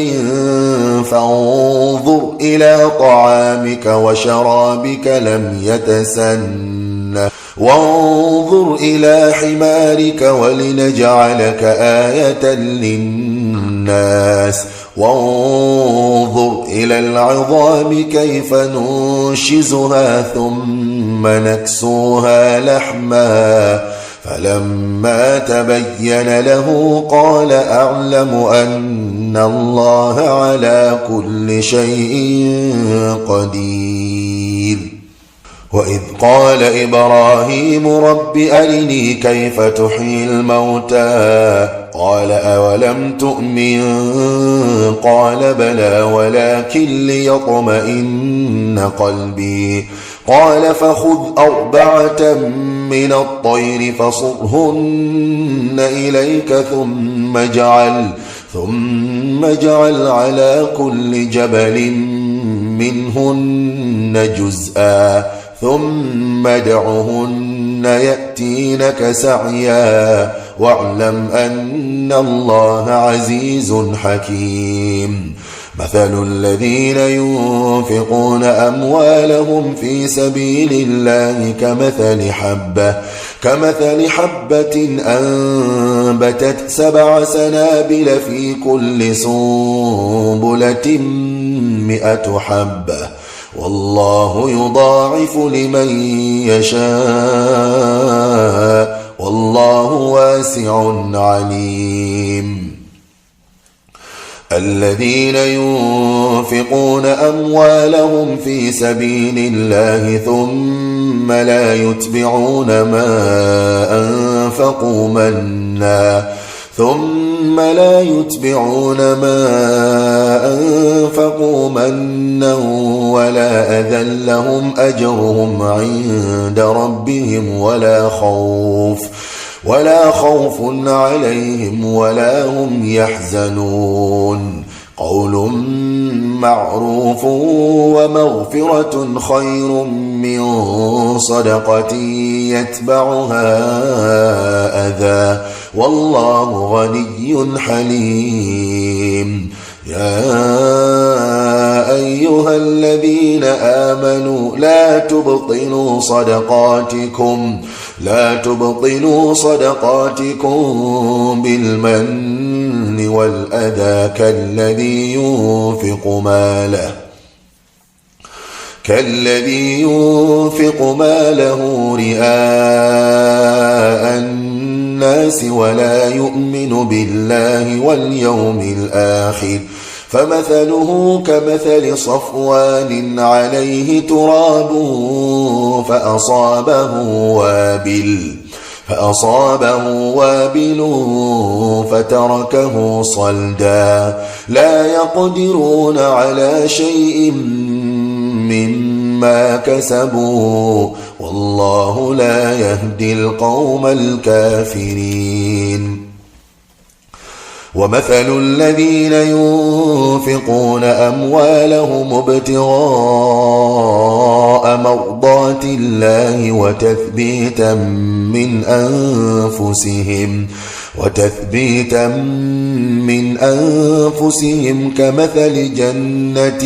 فانظر إلى طعامك وشرابك لم يتسنه، وانظر إلى حمارك ولنجعلك آية للناس، وانظر إلى العظام كيف ننشزها ثم نكسوها لحما، فلما تبين له قال أعلم أن الله على كل شيء قدير. وإذ قال إبراهيم رب أرني كيف تحيي الموتى، قال أولم تؤمن؟ قال بلى ولكن ليطمئن قلبي، قال فخذ 4 من الطير فصرهن إليك ثم اجعل على كل جبل منهن جزءا ثم ادعهن يأتينك سعيا، واعلم أن الله عزيز حكيم. مثل الذين ينفقون أموالهم في سبيل الله كمثل حبة أنبتت 7 سنابل في كل سنبلة 100 حبة، والله يضاعف لمن يشاء والله واسع عليم. الذين ينفقون أموالهم في سبيل الله ثم لا يتبعون ما أنفقوا منا ولا أذى لهم أجرهم عند ربهم ولا خوف عليهم ولا هم يحزنون. قول معروف ومغفرة خير من صدقة يتبعها أذى والله غني حليم. يا أيها الذين آمنوا لا تبطلوا صدقاتكم بالمن والأذى كالذي ينفق ماله رئاء الناس ولا يؤمن بالله واليوم الآخر فمثله كمثل صفوان عليه تراب فأصابه وابل فتركه صلدا لا يقدرون على شيء مما كسبوا والله لا يهدي القوم الكافرين. ومثل الذين ينفقون أموالهم ابتغاء مرضات الله وتثبيتا من أنفسهم كمثل جنة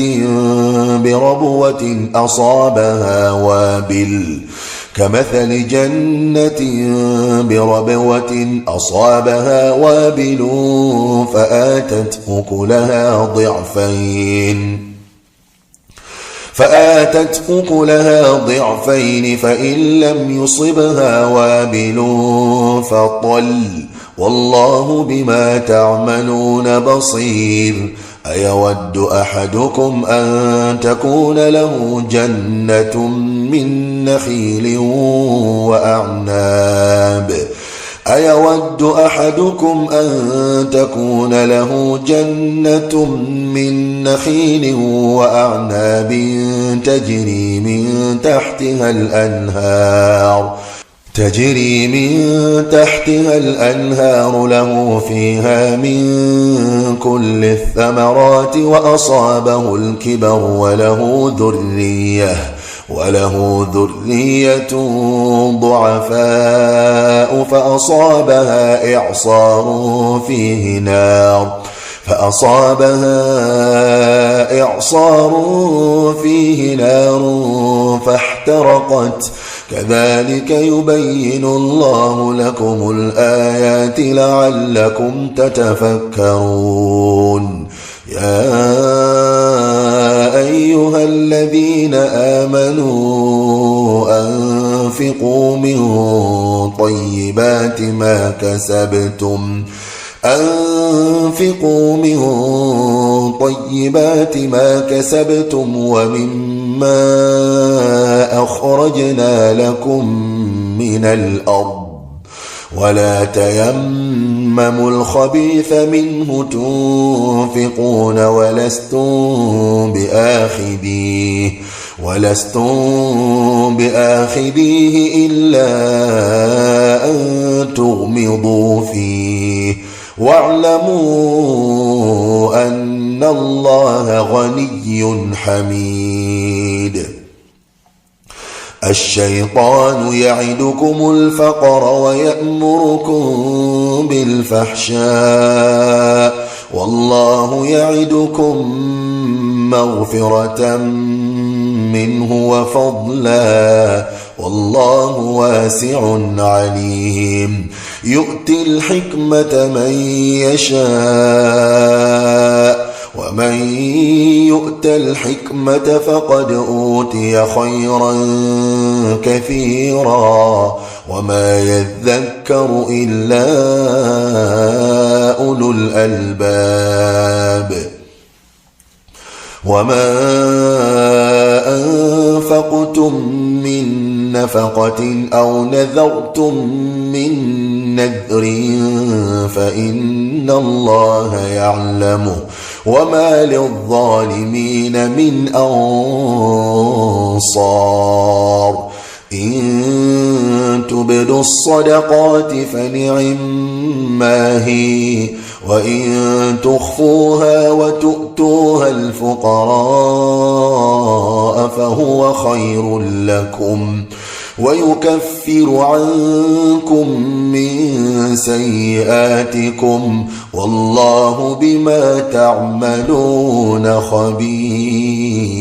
بربوة أصابها وابل فآتت أكلها ضعفين فإن لم يصبها وابل فطل والله بما تعملون بصير. أيود أحدكم أن تكون له جنة من نخيل وأعناب تجري من تحتها الأنهار له فيها من كل الثمرات وأصابه الكبر وله ذرية ضعفاء فأصابها إعصار فيه نار فاحترقت كذلك يبين الله لكم الآيات لعلكم تتفكرون. يا أيها الذين آمنوا أنفقوا من طيبات ما كسبتم ومما أخرجنا لكم من الأرض ولا تيمموا الخبيث منه تنفقون ولستم بآخذيه إلا أن تغمضوا فيه واعلموا أن الله غني حميد. الشيطان يعدكم الفقر ويأمركم بالفحشاء والله يعدكم مغفرة منه وفضلا والله واسع عليم. يؤتي الحكمة من يشاء ومن يؤت الحكمة فقد أوتي خيرا كثيرا وما يذكر إلا أولو الألباب. وما أنفقتم من نفقة أو نذرتم من نذر فإن الله يعلمه وما للظالمين من أنصار. إن تبدوا الصدقات فنعما هي وإن تخفوها وتؤتوها الفقراء فهو خير لكم ويكفر عنكم من سيئاتكم والله بما تعملون خبير.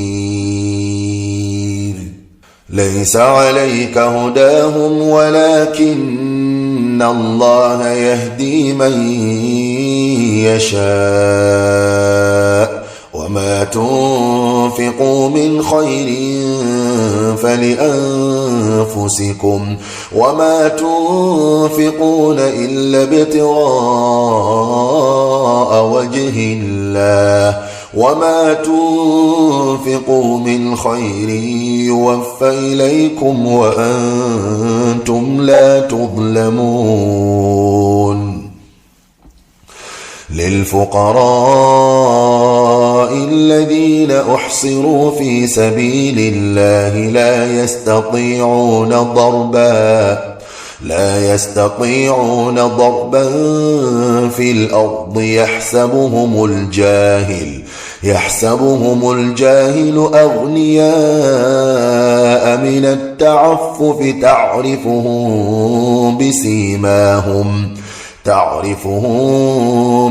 ليس عليك هداهم ولكن الله يهدي من يشاء وما تنفقوا من خير فلأنفسكم وما تنفقون إلا ابتغاء وجه الله وما تنفقوا من خير يوفى إليكم وأنتم لا تظلمون. للفقراء الذين أحصروا في سبيل الله لا يستطيعون ضربا في الأرض يحسبهم الجاهل أغنياء من التعفف تعرفهم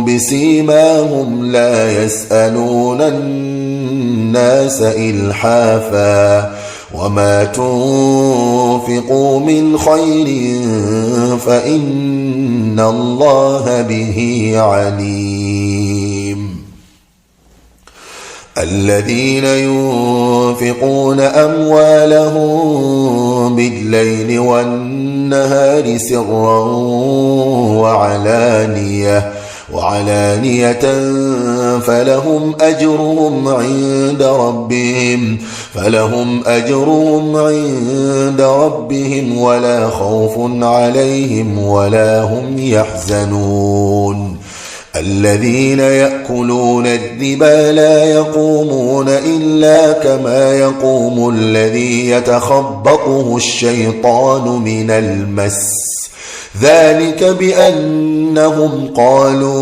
بسيماهم لا يسألون الناس إلحافا وما تنفقوا من خير فإن الله به عليم. الذين ينفقون أموالهم بالليل والنهار سرا وعلانية فلهم أجرهم عند ربهم ولا خوف عليهم ولا هم يحزنون. الذين يأكلون الربا لا يقومون إلا كما يقوم الذي يتخبطه الشيطان من المس ذلك بأنهم قالوا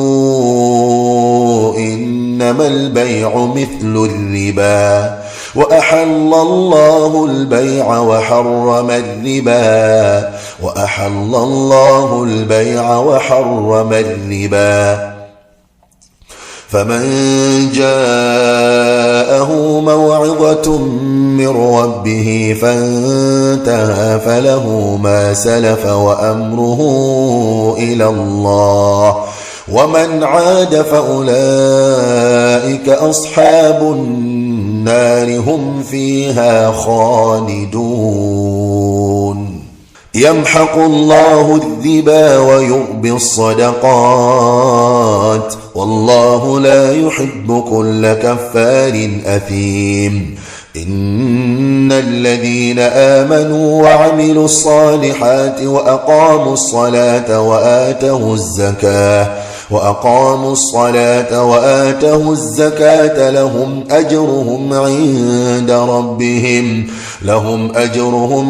إنما البيع مثل الربا وأحل الله البيع وحرم الربا فمن جاءه موعظة من ربه فانتهى فله ما سلف وأمره إلى الله ومن عاد فأولئك أصحاب النار هم فيها خالدون. يمحق الله الربا ويربي الصدقات والله لا يحب كل كفار أثيم. إن الذين آمنوا وعملوا الصالحات وأقاموا الصلاة لهم أجرهم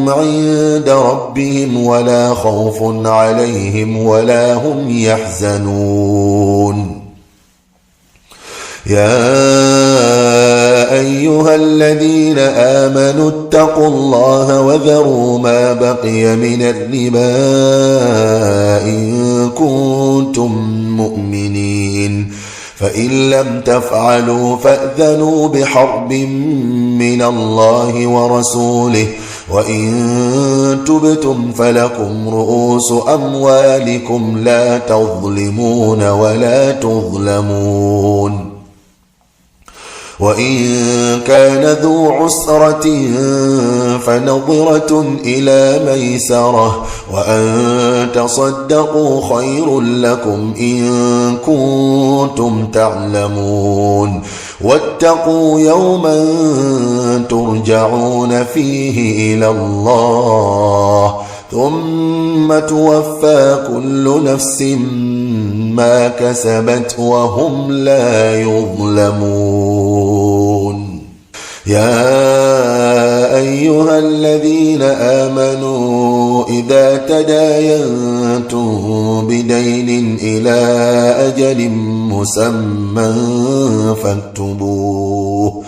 عند ربهم ولا خوف عليهم ولا هم يحزنون. يا أيها الذين آمنوا اتقوا الله وذروا ما بقي من الربا إن كنتم مؤمنين فإن لم تفعلوا فأذنوا بحرب من الله ورسوله وإن تبتم فلكم رؤوس أموالكم لا تظلمون ولا تظلمون. وإن كان ذو عسرة فنظرة إلى ميسرة وأن تصدقوا خير لكم إن كنتم تعلمون. واتقوا يوما ترجعون فيه إلى الله ثم توفى كل نفس ما كسبت وهم لا يظلمون. يا أيها الذين آمنوا إذا تداينتم بدين إلى أجل مسمى فاكتبوه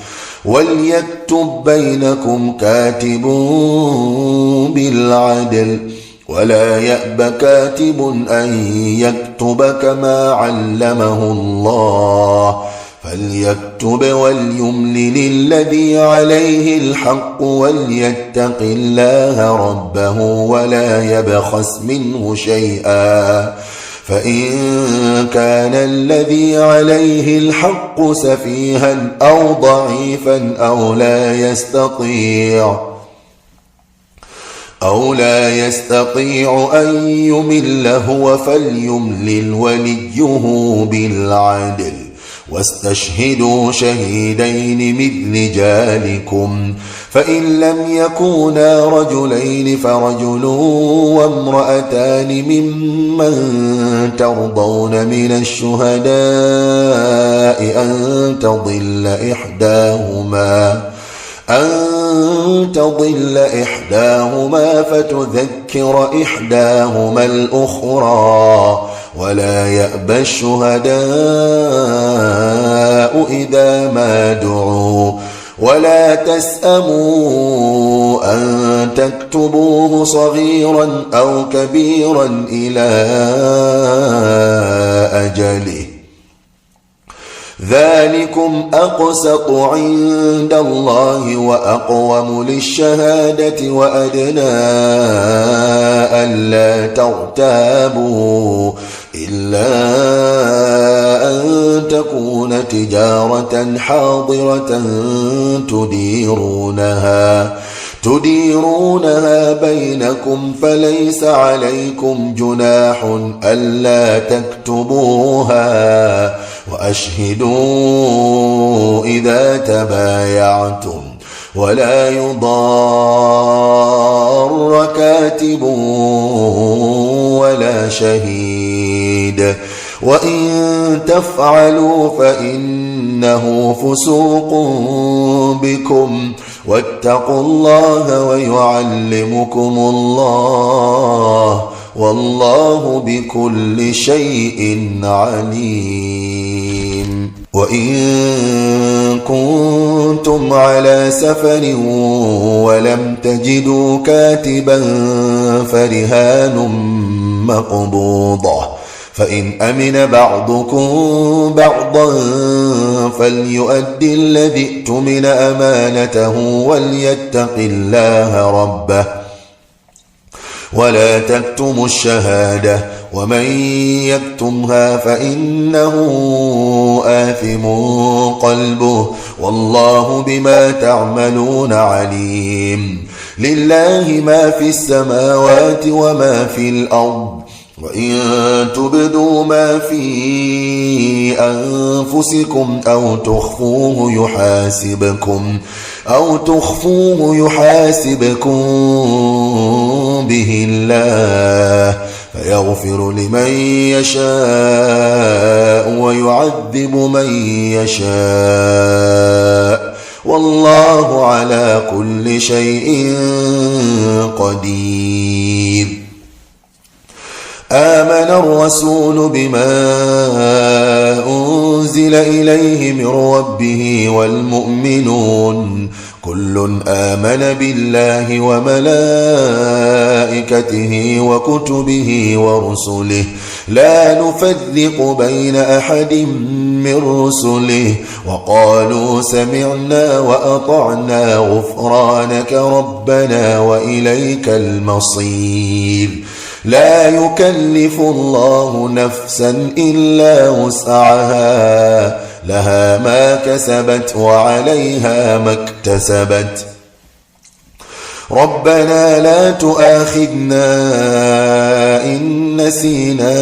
وليكتب بينكم كاتب بالعدل ولا يأب كاتب أن يكتب كما علمه الله فليكتب وليملل الذي عليه الحق وليتق الله ربه ولا يبخس منه شيئا فإن كان الذي عليه الحق سفيها أو ضعيفا أو لا يستطيع أن يمل هو فليملل وليه بالعدل واستشهدوا شهيدين من رجالكم فإن لم يكونا رجلين فرجل وامرأتان ممن ترضون من الشهداء أن تضل إحداهما فتذكر إحداهما الأخرى ولا يأبى الشهداء إذا ما دعوا ولا تسأموا أن تكتبوه صغيرا أو كبيرا إلى أجله ذلكم أقسط عند الله وأقوم للشهادة وأدنى ألا ترتابوا إلا أن تكون تجارة حاضرة تديرونها بينكم فليس عليكم جناح ألا تكتبوها وأشهدوا إذا تبايعتم ولا يضار كاتب ولا شهيد وإن تفعلوا فإنه فسوق بكم واتقوا الله ويعلمكم الله والله بكل شيء عليم وإن كنتم على سفر ولم تجدوا كاتبا فرهان مقبوضة فإن أمن بعضكم بعضا فليؤدي الذي ائتمن أمانته وليتق الله ربه ولا تكتموا الشهادة ومن يكتمها فإنه آثم قلبه والله بما تعملون عليم لله ما في السماوات وما في الأرض وإن تبدوا ما في أنفسكم أو تخفوه يحاسبكم به الله فيغفر لمن يشاء ويعذب من يشاء والله على كل شيء قدير آمن الرسول بما أنزل إليه من ربه والمؤمنون كل آمن بالله وملائكته وكتبه ورسله لا نفرق بين أحد من رسله وقالوا سمعنا وأطعنا غفرانك ربنا وإليك المصير لا يكلف الله نفسا إلا وسعها لها ما كسبت وعليها ما اكتسبت ربنا لا تؤاخذنا إن نسينا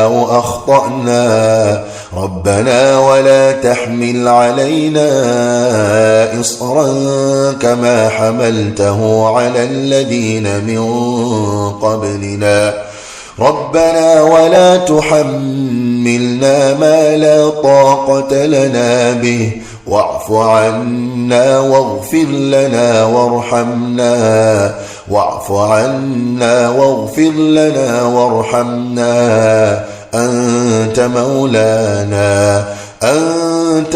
أو أخطأنا ربنا ولا تحمل علينا إصرا كما حملته على الذين من قبلنا ربنا ولا تحملنا تحملنا ما لا طاقة لنا به واعف عنا واغفر لنا وارحمنا واعف عنا واغفر لنا وارحمنا أنت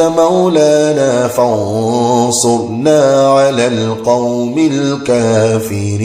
مولانا فانصرنا على القوم الكافرين.